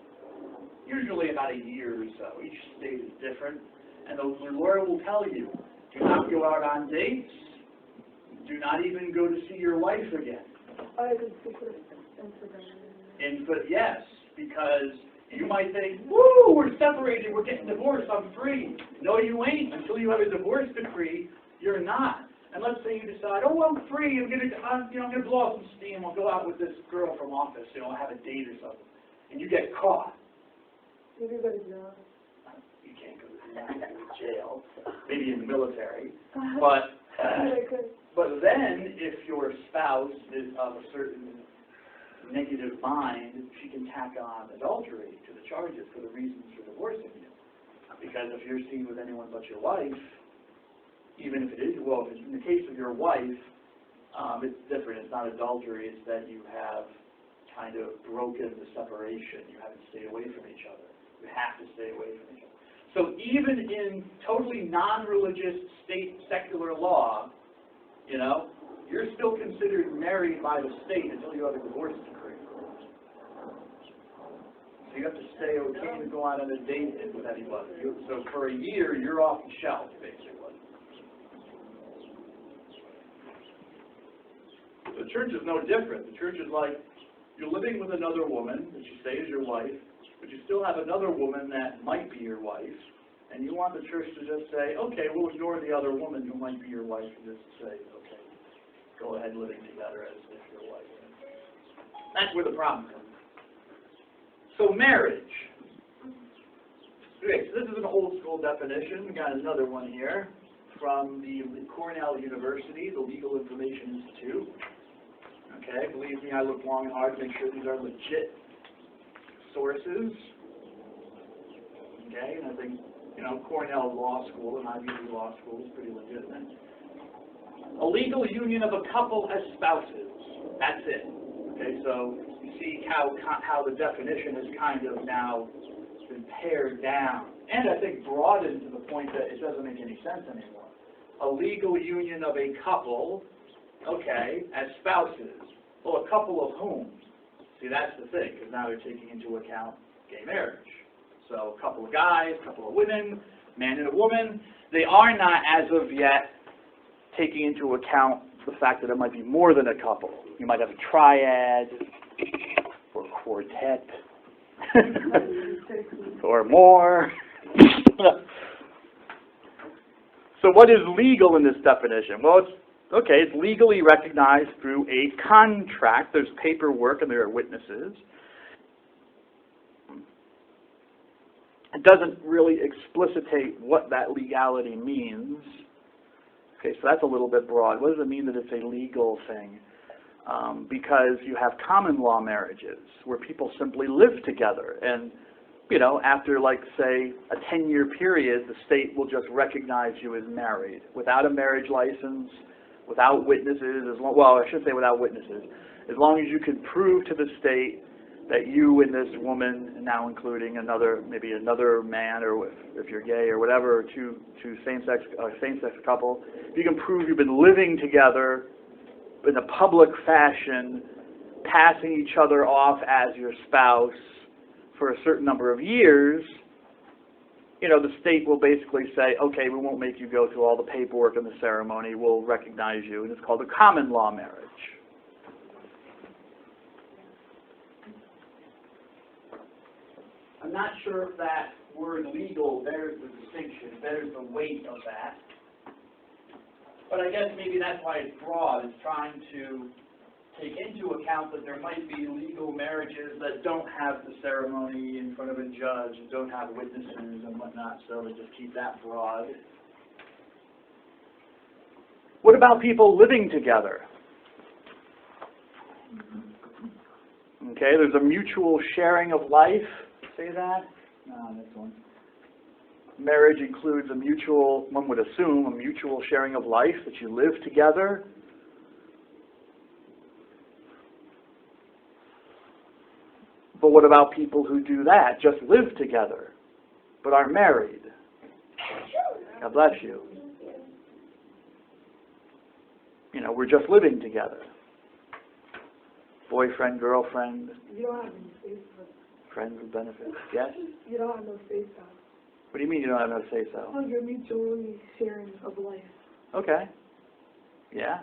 Usually about a year or so. Each state is different. And the lawyer will tell you, do not go out on dates. Do not even go to see your wife again. I can speak with Yes, because you might think, woo, we're separated, we're getting divorced, I'm free. No, you ain't. Until you have a divorce decree, you're not. And let's say you decide, oh, I'm free, I'm gonna blow off some steam, I'll go out with this girl from office, have a date or something. And you get caught. everybody's not. You can't go to jail, maybe in the military. But then, if your spouse is of a certain negative mind, she can tack on adultery to the charges for the reasons for divorcing you. Because if you're seen with anyone but your wife, even if it is, well, in the case of your wife, it's different. It's not adultery. It's that you have kind of broken the separation. You haven't stayed away from each other. You have to stay away from each other. So even in totally non-religious state secular law, you're still considered married by the state until you have a divorce decree. So you have to stay, you can't even go out on a date with anybody. So for a year, you're off the shelf, basically. The church is no different. The church is like, you're living with another woman that you say is your wife, but you still have another woman that might be your wife, and you want the church to just say, okay, we'll ignore the other woman who might be your wife and just say, okay, go ahead living together as if your wife. That's where the problem comes. So marriage. Okay, so this is an old school definition. We got another one here from the Cornell University, the Legal Information Institute. Okay, believe me, I looked long and hard to make sure these are legit sources. Okay, and I think, Cornell Law School and Ivy League Law School is pretty legitimate. A legal union of a couple as spouses. That's it. Okay, so you see how the definition has kind of now been pared down. And I think broadened to the point that it doesn't make any sense anymore. A legal union of a couple, okay, as spouses. Well, a couple of whom? See, that's the thing, because now they're taking into account gay marriage. So a couple of guys, a couple of women, man and a woman. They are not, as of yet, taking into account the fact that it might be more than a couple. You might have a triad, or a quartet, or more. So what is legal in this definition? Well, it's legally recognized through a contract. There's paperwork and there are witnesses. It doesn't really explicitate what that legality means. Okay, so that's a little bit broad. What does it mean that it's a legal thing? Because you have common law marriages where people simply live together. And, after, say, a 10-year period, the state will just recognize you as married without a marriage license, without witnesses, I shouldn't say without witnesses, as long as you can prove to the state that you and this woman, now including maybe another man, or if you're gay or whatever, two same-sex couple, if you can prove you've been living together in a public fashion, passing each other off as your spouse for a certain number of years, the state will basically say, okay, we won't make you go through all the paperwork and the ceremony, we'll recognize you, and it's called a common law marriage. I'm not sure if that word legal bears the distinction, bears the weight of that. But I guess maybe that's why it's broad. It's trying to take into account that there might be legal marriages that don't have the ceremony in front of a judge and don't have witnesses and whatnot, so they just keep that broad. What about people living together? Okay, there's a mutual sharing of life. Say that? No, this one. Marriage includes one would assume, a mutual sharing of life, that you live together. But what about people who do that, just live together, but aren't married? God bless you. We're just living together. Boyfriend, girlfriend. You don't have any say so. Friends with benefits. Yes? You don't have no say so. What do you mean you don't have no say so? Oh, you're mutually sharing of life. Okay. Yeah.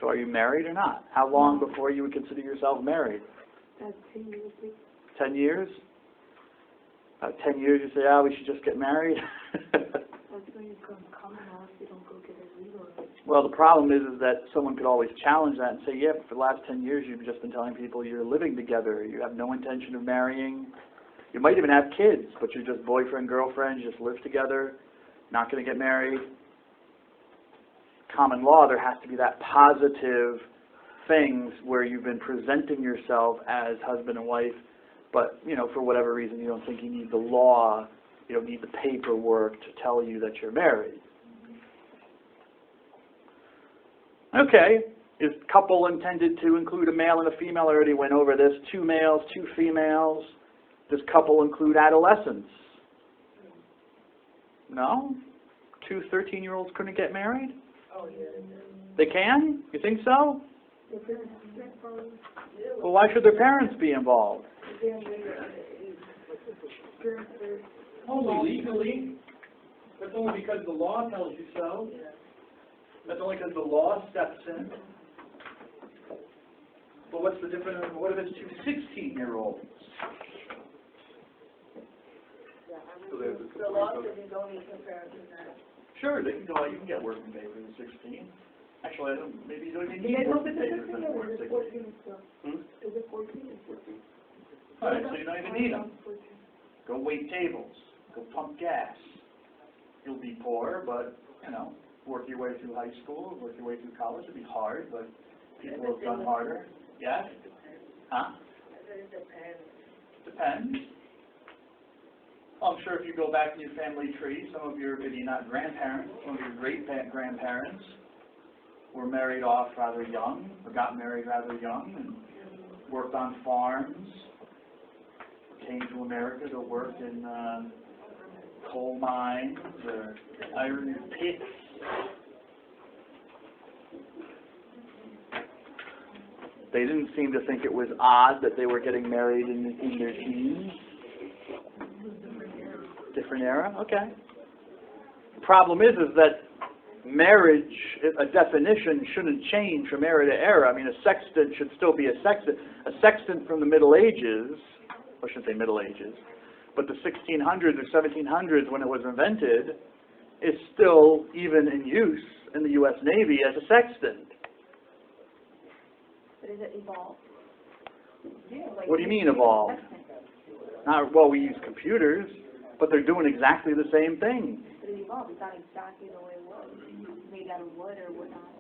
So are you married or not? How long before you would consider yourself married? 10 years. 10 years? About 10 years you say, oh, we should just get married? That's when you come common law if you don't go get it legal. Well, the problem is that someone could always challenge that and say, yeah, but for the last 10 years you've just been telling people you're living together, you have no intention of marrying. You might even have kids, but you're just boyfriend, girlfriend, you just live together, not going to get married. Common law, there has to be that positive things where you've been presenting yourself as husband and wife, but, you know, for whatever reason you don't think you need the law, you don't need the paperwork to tell you that you're married. Okay, is couple intended to include a male and a female? I already went over this. 2 males, 2 females. Does couple include adolescents? No? 2 13-year-olds couldn't get married? Oh, yeah. They can? You think so? Well, why should their parents be involved? Only legally. That's only because the law tells you so. That's only because the law steps in. But what's the difference? What if it's 2 16-year-olds? The law says you don't need to compare it to that. Sure, they can go out. You can get working papers at 16. Actually, I don't. Maybe you don't even need Yeah, no, working but papers anymore at 16. Is it 14 or 14? All right, so you don't even need them. Go wait tables. Go pump gas. You'll be poor, but, you know, work your way through high school, work your way through college. It'll be hard, but people have done harder. Yeah? Huh? Depends. Well, I'm sure if you go back in your family tree, some of your, maybe not grandparents, some of your great-grandparents were married off rather young, or got married rather young, and worked on farms, came to America to work in coal mines or iron pits. They didn't seem to think it was odd that they were getting married in their teens. Different era? Okay. The problem is that marriage, a definition, shouldn't change from era to era. I mean, a sextant should still be a sextant. A sextant from the Middle Ages, I shouldn't say Middle Ages, but the 1600s or 1700s when it was invented, is still even in use in the U.S. Navy as a sextant. But is it evolved? Yeah, like, What do you mean evolved? Not, well, we use computers, but they're doing exactly the same thing. But it evolved. It's not exactly the way it was. Made out of wood or whatnot.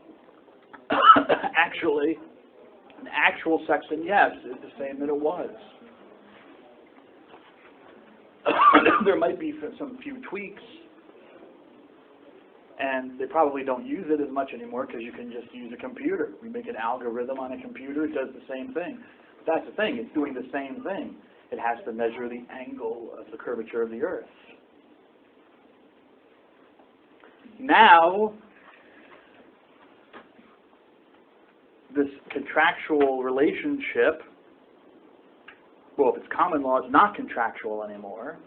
Actually, an actual sextant, yes, is the same that it was. There might be some few tweaks, and they probably don't use it as much anymore because you can just use a computer. We make an algorithm on a computer, it does the same thing. But that's the thing, it's doing the same thing. It has to measure the angle of the curvature of the Earth. Now, this contractual relationship, well, if it's common law, it's not contractual anymore.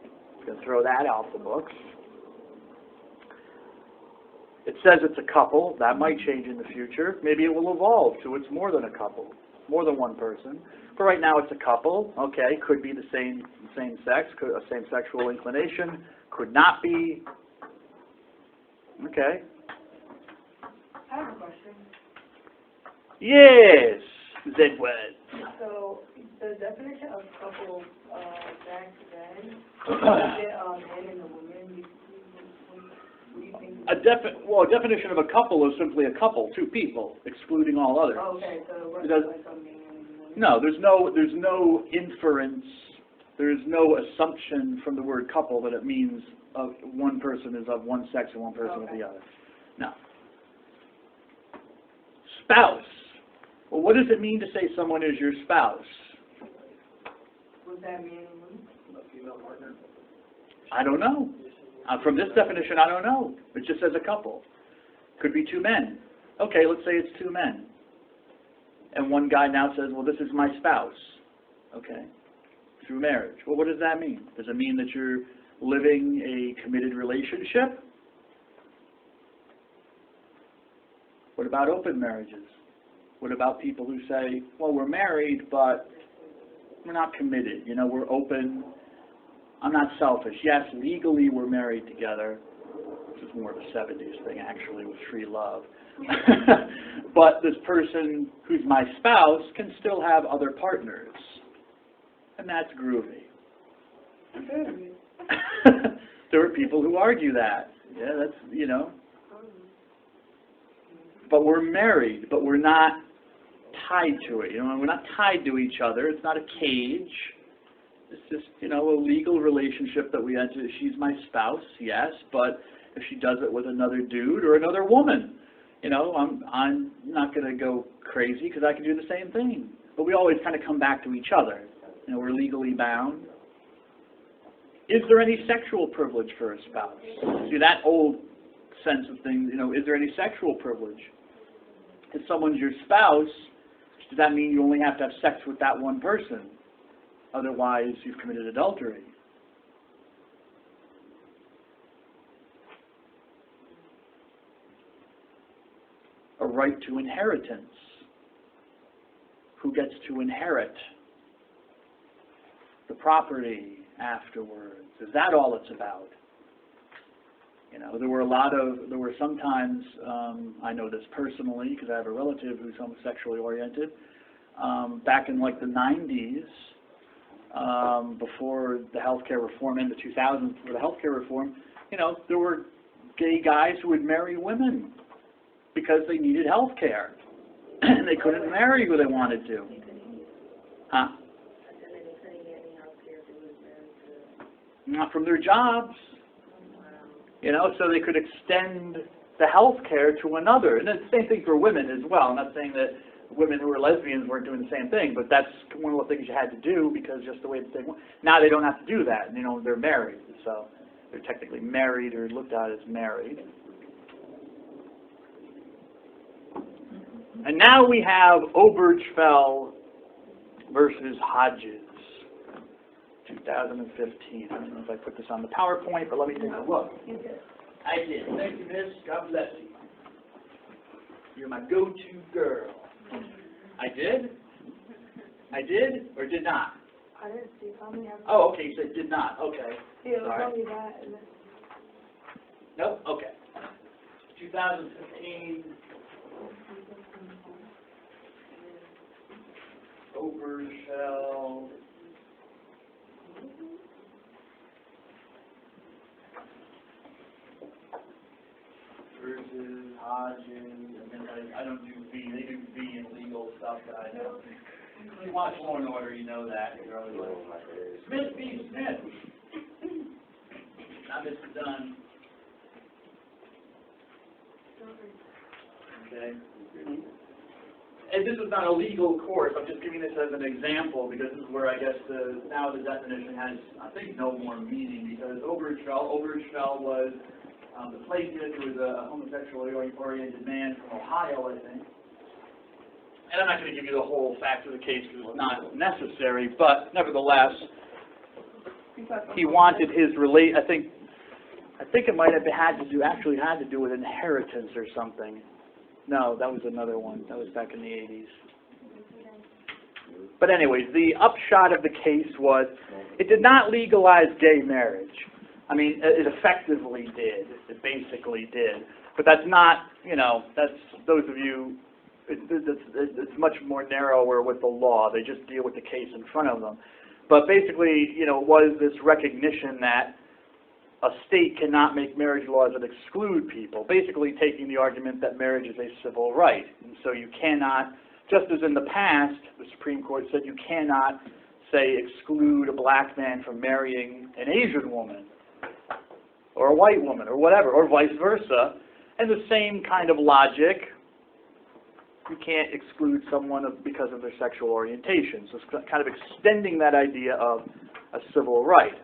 I'm going to throw that out the books. It says it's a couple. That might change in the future. Maybe it will evolve to it's more than a couple, more than one person. But right now it's a couple. Okay, could be the same sex, a same sexual inclination, could not be. Okay. I have a question. Yes, Zedward. So, the definition of couple back then, is it man and a woman? What do you think? A definition of a couple is simply a couple, 2 people, excluding all others. Oh, okay, so it It does- wasn't like a man and a woman? No, there's no inference, there's no assumption from the word couple that it means one person is of one sex and one person of the other. No. Spouse. Well, what does it mean to say someone is your spouse? Was that man and woman? A female partner. I don't know. From this definition, I don't know. It just says a couple. Could be 2 men. Okay, let's say it's 2 men. And one guy now says, well, this is my spouse. Okay. Through marriage. Well, what does that mean? Does it mean that you're living a committed relationship? What about open marriages? What about people who say, well, we're married, but we're not committed. You know, we're open. I'm not selfish. Yes, legally we're married together. This is more of a 70s thing, actually, with free love. But this person who's my spouse can still have other partners. And that's groovy. There are people who argue that. Yeah, that's, you know. But we're married, but we're not tied to it. You know, we're not tied to each other. It's not a cage. It's just, you know, a legal relationship that we enter. She's my spouse, yes, but if she does it with another dude or another woman, you know, I'm not going to go crazy because I can do the same thing. But we always kind of come back to each other. You know, we're legally bound. Is there any sexual privilege for a spouse? See, that old sense of things, you know, is there any sexual privilege? If someone's your spouse, does that mean you only have to have sex with that one person? Otherwise, you've committed adultery. A right to inheritance. Who gets to inherit the property afterwards? Is that all it's about? You know, there were sometimes, I know this personally because I have a relative who's homosexually oriented, back in like the 90s, before the healthcare reform, in the 2000s, before the healthcare reform, you know, there were gay guys who would marry women because they needed healthcare. And they couldn't marry who they wanted to. Huh? Not from their jobs. You know, so they could extend the health care to another. And it's the same thing for women as well. I'm not saying that women who were lesbians weren't doing the same thing, but that's one of the things you had to do because just the way that they went. Now they don't have to do that. You know, they're married. So they're technically married or looked at as married. And now we have Obergefell versus Hodges, 2015. I don't know if I put this on the PowerPoint, but let me take a look. I did. Thank you, miss. God bless you. You're my go-to girl. I did? I did or did not? I didn't see how many have. Oh, okay. You said did not. Okay. Yeah, it was Sorry. only that. And then... Nope. Okay. 2015. Obergefell versus Hodges. I don't do V. They do V in legal stuff that I know. If you watch Law and Order, you know that. You're always like, Smith v. Smith. Not Mr. Dunn. Okay. And this is not a legal course. I'm just giving this as an example because this is where I guess now the definition has, I think, no more meaning because Obergefell was the plaintiff who was a homosexually oriented man from Ohio, I think. And I'm not going to give you the whole facts of the case because it's not necessary, but nevertheless, he wanted his I think it might have had to do with inheritance or something. No, that was another one. That was back in the 80s. But anyways, the upshot of the case was it did not legalize gay marriage. I mean, it effectively did. It basically did. But that's not, you know, that's those of you, it's much more narrower with the law. They just deal with the case in front of them. But basically, you know, was this recognition that a state cannot make marriage laws that exclude people, basically taking the argument that marriage is a civil right. And so you cannot, just as in the past, the Supreme Court said you cannot, say, exclude a black man from marrying an Asian woman or a white woman or whatever, or vice versa. And the same kind of logic, you can't exclude someone because of their sexual orientation. So it's kind of extending that idea of a civil right.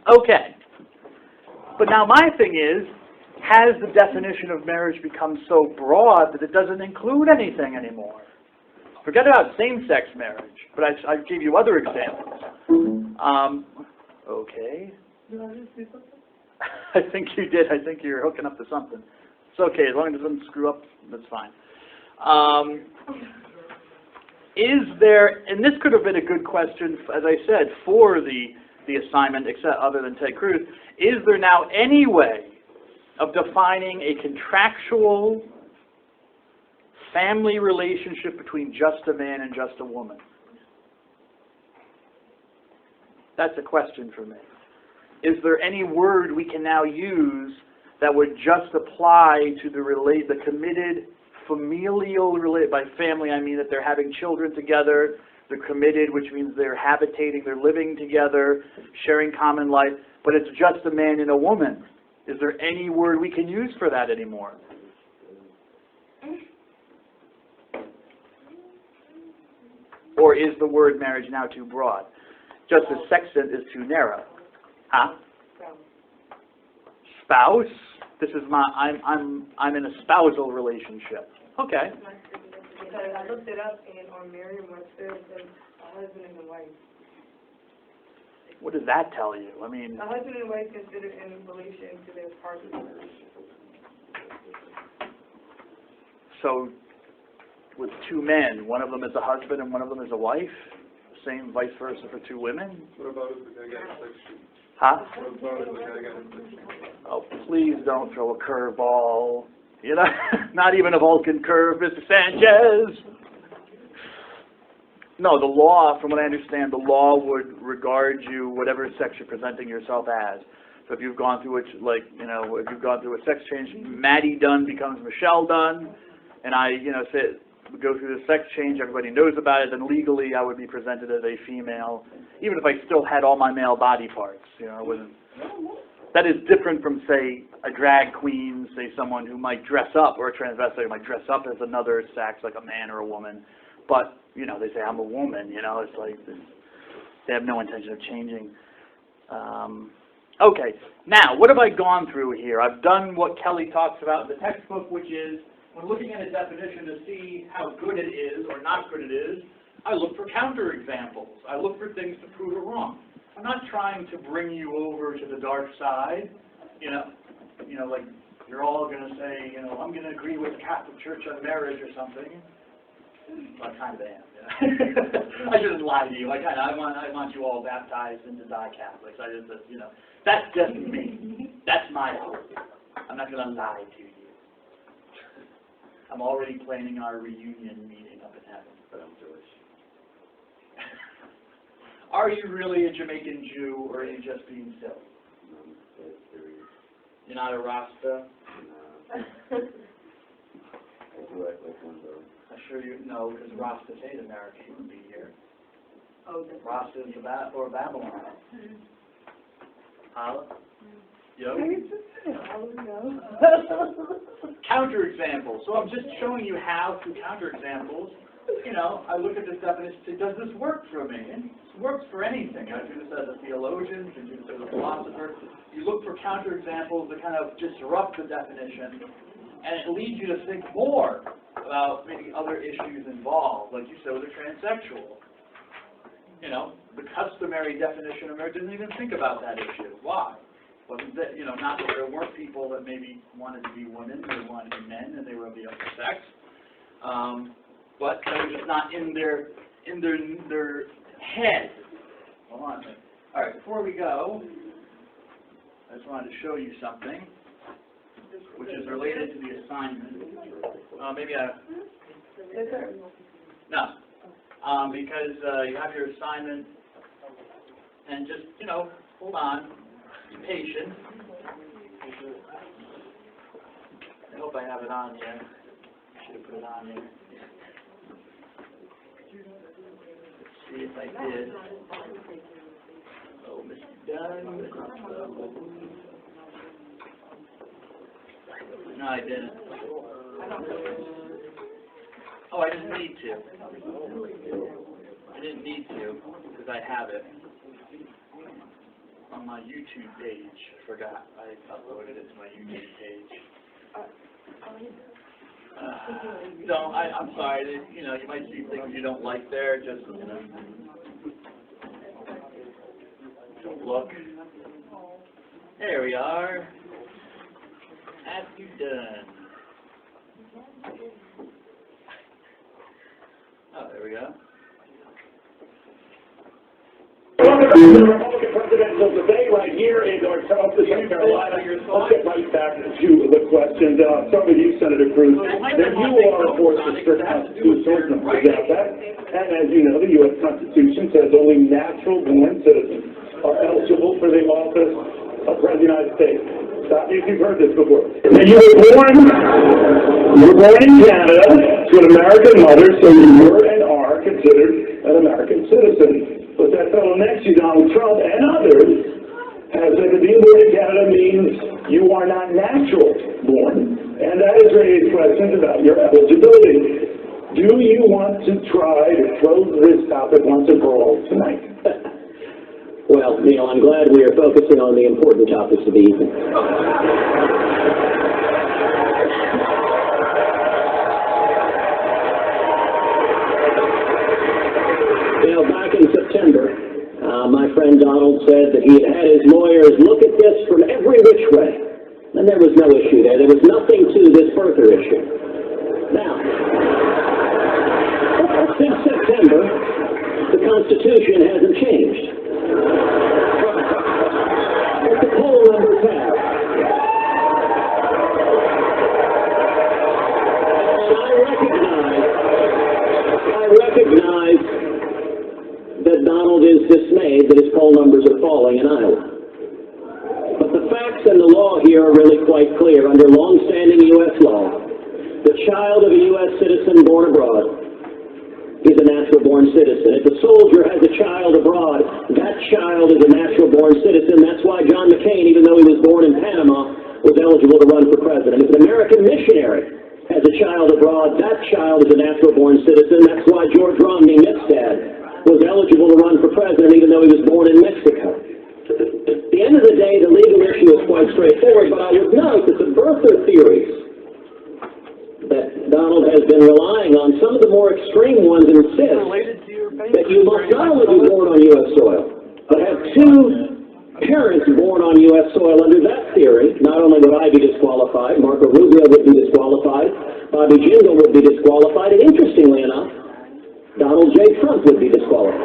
Okay. But now my thing is, has the definition of marriage become so broad that it doesn't include anything anymore? Forget about same-sex marriage, but I gave you other examples. Okay. Did I just do something? I think you did. I think you're hooking up to something. okay, as long as it doesn't screw up, that's fine. Is there, and this could have been a good question, as I said, for the assignment, except other than Ted Cruz, is there now any way of defining a contractual family relationship between just a man and just a woman? That's a question for me. Is there any word we can now use that would just apply to the committed familial relate? By family, I mean that they're having children together. They're committed, which means they're habitating, they're living together, sharing common life. But it's just a man and a woman. Is there any word we can use for that anymore? Or is the word marriage now too broad? Just as sextant is too narrow. Huh? Spouse? This is my, I'm in a spousal relationship. Okay. Because I looked it up and on Merriam-Webster it says a husband and a wife. What does that tell you? I mean, A husband and wife considered in relation to their partner. so with two men, one of them is a husband and one of them is a wife? Same vice versa for two women? What about if the guy got a sex change? Huh? What about if the guy got a sex change? Oh, please don't throw a curveball. You know, not even a Vulcan curve, Mr. Sanchez. No, the law, from what I understand, the law would regard you, whatever sex you're presenting yourself as. So if you've gone through if you've gone through a sex change, Maddie Dunn becomes Michelle Dunn, and I, go through the sex change, everybody knows about it, then legally I would be presented as a female, even if I still had all my male body parts. I wouldn't. That is different from, say, a drag queen, say someone who might dress up, or a transvestite who might dress up as another sex, like a man or a woman. But, they say, I'm a woman, it's like, they have no intention of changing. Okay, now, what have I gone through here? I've done what Kelly talks about in the textbook, which is, when looking at a definition to see how good it is or not good it is, I look for counterexamples. I look for things to prove it wrong. I'm not trying to bring you over to the dark side, like you're all going to say, I'm going to agree with the Catholic Church on marriage or something. Well, I kind of am. I shouldn't lie to you. I want you all baptized into die Catholics. That's just me. That's my hope. I'm not going to lie to you. I'm already planning our reunion meeting up in heaven. But I'm Jewish. Are you really a Jamaican Jew, or are you just being silly? No, I'm dead serious. You're not a Rasta? No. I do act like one, though. I'm sure you know, because Rastas hate America. You wouldn't be here. Oh, that's Rastas or Babylon. Holla? Yo? I don't know. Counterexamples. So I'm just showing you how, through counterexamples, I look at this definition and say, does this work for me? And it works for anything. I do this as a theologian, you can do this as a philosopher. You look for counterexamples that kind of disrupt the definition, and it leads you to think more about maybe other issues involved, like you said with a transsexual. The customary definition of marriage didn't even think about that issue. Why? Wasn't that, not that there weren't people that maybe wanted to be women, they wanted to be men, and they were of the other sex, but that was just not in their head. Hold on a second. All right, before we go, I just wanted to show you something, which is related to the assignment. Maybe because you have your assignment, and just, hold on. Be patient. I hope I have it on here. I should have put it on here. Let's see if I did. Oh, Mr. Dunn. No, I didn't. Oh, I didn't need to. I didn't need to, because I have it on my YouTube page. I forgot. I uploaded it to my YouTube page. I'm sorry. You might see things you don't like there. Just, don't look. There we are. Have you done? There we go. Republican presidential debate right here in North Carolina. Let's get right back to the questions. Start with you, Senator Cruz. That you are, of course, a strict constitutionalist, no doubt that. And as you know, the U.S. Constitution says only natural-born citizens are eligible for the office of President of the United States. Stop me if you've heard this before. And you were born in Canada to an American mother, so you were and are considered an American citizen. But that fellow next to you, Donald Trump, and others, has said that being born in Canada means you are not natural born. And that has raised questions about your eligibility. Do you want to try to close this topic once and for all tonight? Well, Neil, I'm glad we are focusing on the important topics of the evening. Back in September, my friend Donald said that he had had his lawyers look at this from every which way, and there was no issue there. There was nothing to this birther issue. Now, since September, the Constitution hasn't changed. But the poll numbers have. And I recognize that Donald is dismayed that his poll numbers are falling in Iowa. But the facts and the law here are really quite clear. Under long-standing U.S. law, the child of a U.S. citizen born abroad is a natural-born citizen. If a soldier has a child abroad, that child is a natural-born citizen. That's why John McCain, even though he was born in Panama, was eligible to run for president. If an American missionary has a child abroad, that child is a natural-born citizen. That's why George Romney, Mitt's dad, was eligible to run for president even though he was born in Mexico. At the end of the day, the legal issue is quite straightforward, but I would note that the birther theories that Donald has been relying on, some of the more extreme ones insist that you must not only be born on U.S. soil, but have two parents born on U.S. soil. Under that theory, not only would I be disqualified, Marco Rubio would be disqualified, Bobby Jindal would be disqualified, and interestingly enough, Donald J. Trump would be disqualified.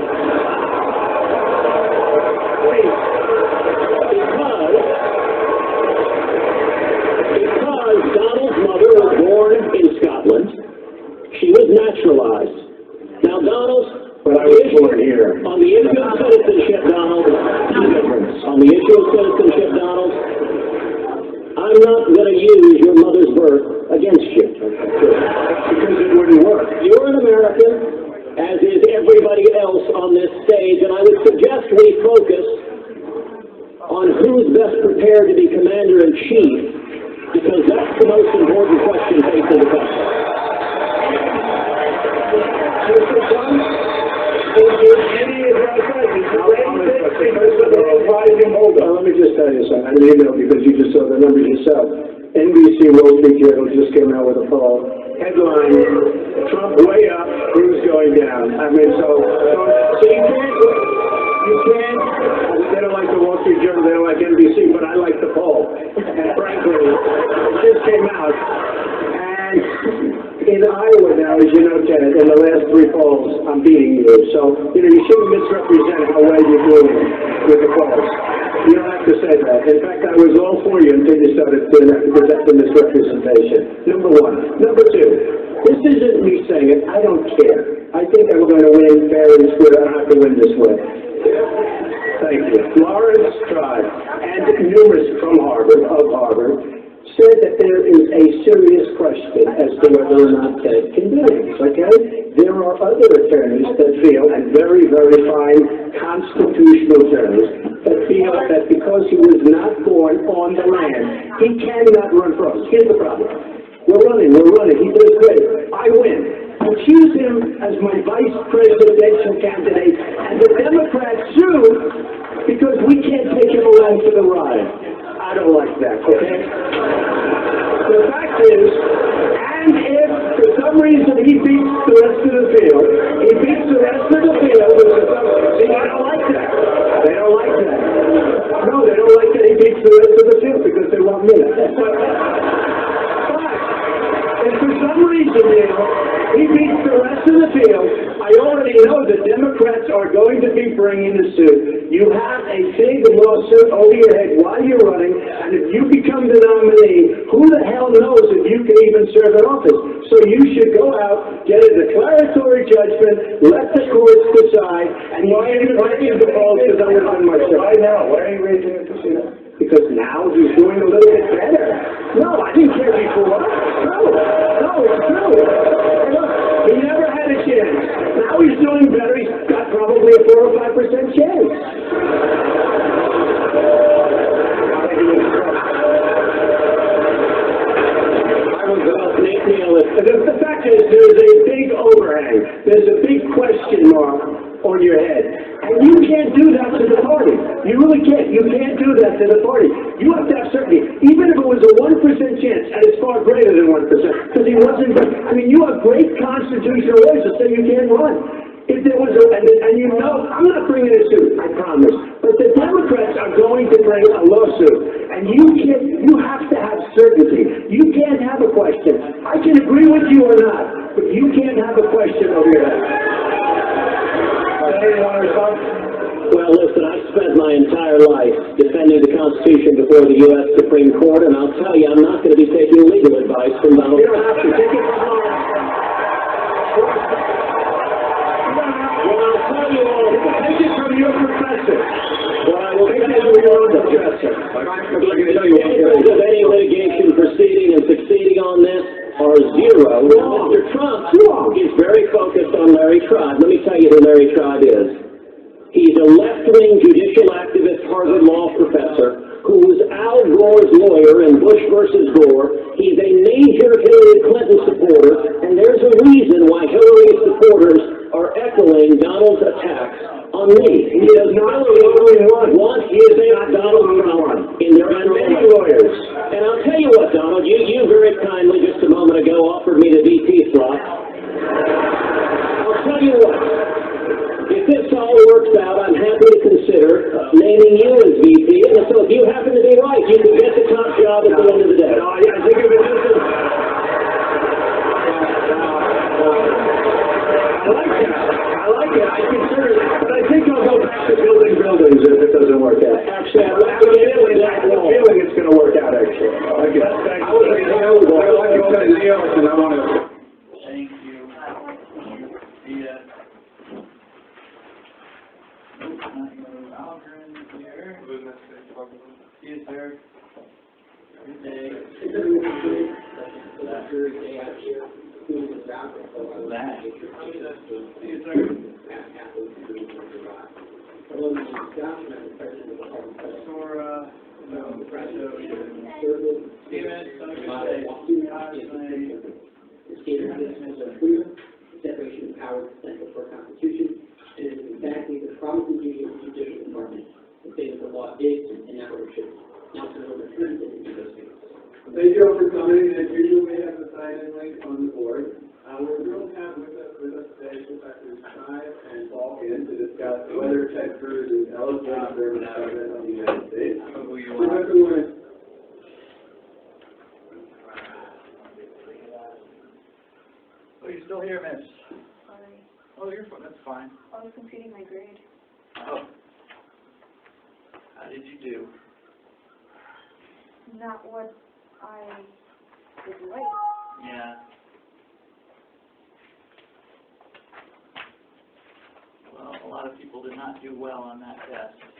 Because Donald's mother was born in Scotland, she was naturalized. Now, Donald, But I was born here. on the issue of citizenship, Donald, on the issue of citizenship, Donald, I'm not going to use your mother's birth against you. Because it wouldn't work. You're an American, as is everybody else on this stage, and I would suggest we focus on who's best prepared to be commander-in-chief, because that's the most important question facing the country. Let me just tell you something. I didn't know because you just saw the numbers yourself. NBC Wall Street Journal just came out with a poll. Headline, Trump way up, Cruz going down. I mean, so you can't, they don't like the Wall Street Journal, they don't like NBC, but I like the poll. And frankly, it just came out. And in Iowa now, as you know, Ted, in the last 3 polls, I'm beating you. So, you shouldn't misrepresent how well you're doing with the polls. You don't have to say that. In fact, I was all for you until you started to present the misrepresentation. Number 1. Number 2, this isn't me saying it. I don't care. I think that we're going to win fair and square. I don't have to win this way. Thank you. Lawrence Tribe and numerous from Harvard, said that there is a serious question as to whether or not Ted can do this, okay? There are other attorneys that feel, and very, very fine constitutional attorneys, that feel that because he was not born on the land, he cannot run for office. Here's the problem. We're running, he does great. I win. I choose him as my vice presidential candidate, and the Democrats sue because we can't take him along for the ride. I don't like that, okay? The fact is, and if for some reason he beats the rest of the field, see, they don't like that. They don't like that. No, they don't like that he beats the rest of the field because they want me. But if for some reason, he beats the rest of the field, I already know the Democrats are going to be bringing the suit. You have a big lawsuit over your head while you're running, and if you become the nominee, who the hell knows if you can even serve in office? So you should go out, get a declaratory judgment, let the courts decide, and why are you raising the polls? Because I'm going to win myself. Why now? Why are you raising it to see that? Because now he's doing a little bit better. No, I didn't care before. No, it's true. Hey, look, he never had a chance. Now he's doing better. He's got probably a 4 or 5% chance. The fact is, there's a big overhang. There's a big question mark on your head. And you can't do that to the party. You really can't. You can't do that to the party. You have to have certainty. Even if it was a 1% chance, and it's far greater than 1%, because he wasn't, I mean, you have great constitutional lawyers that say you can't run. If there was a, and you know, I'm not bringing a suit, I promise, but the Democrats are going to bring a lawsuit, and you have to have certainty. You can't have a question. I can agree with you or not, but you can't have a question over your head. Well, listen, I've spent my entire life defending the Constitution before the U.S. Supreme Court, and I'll tell you, I'm not going to be taking legal advice from Donald Trump. You don't have to. Take it from Lawrence. Well, I'll tell you all, Take it from your professor. what I will tell you all, Professor. chances of any litigation proceeding and succeeding on this are zero. Now, Mr. Trump is very focused on Larry Tribe. Let me tell you who Larry Tribe is. He's a left-wing judicial activist Harvard Law professor who was Al Gore's lawyer in Bush versus Gore. He's a major Hillary Clinton supporter, and there's a reason why Hillary's supporters are echoing Donald's attacks on me. He does not want his Donald Trump in their many lawyers. And I'll tell you what, Donald, you very kindly just a moment ago offered me the VP slot. I'll tell you what. If this all works out, I'm happy to consider naming you as VP, and so if you happen to be right, you can get the top job at the end of the day. No, I think of it as I like it. I consider it, but I think I'll go back to building buildings if it doesn't work out. Actually, I have a feeling it's going to work out, actually. I was a young boy. I like it because it's young, and I want to... Thank you. See ya. Nope, not you. Algren here. See you, sir. Good day. That. See you, sir. Sora, no, Presto, Steven, so separation of powers essential for our Constitution. It is exactly the promise and duty of the Judicial Department to say what the law is and not what it should be. Now, to know the terms of those things. Thank you all for coming. As usual, we have the sign-in link on the board. We're thrilled to have with us today Professors Tribe and Balkin to discuss whether Ted Cruz is eligible to serve as President of the United States. Professor Lawrence. Oh, you're still here, miss? Sorry. Oh, you're fine. That's fine. I was computing my grade. Oh. How did you do? Not what I would like. Yeah. Well, a lot of people did not do well on that test.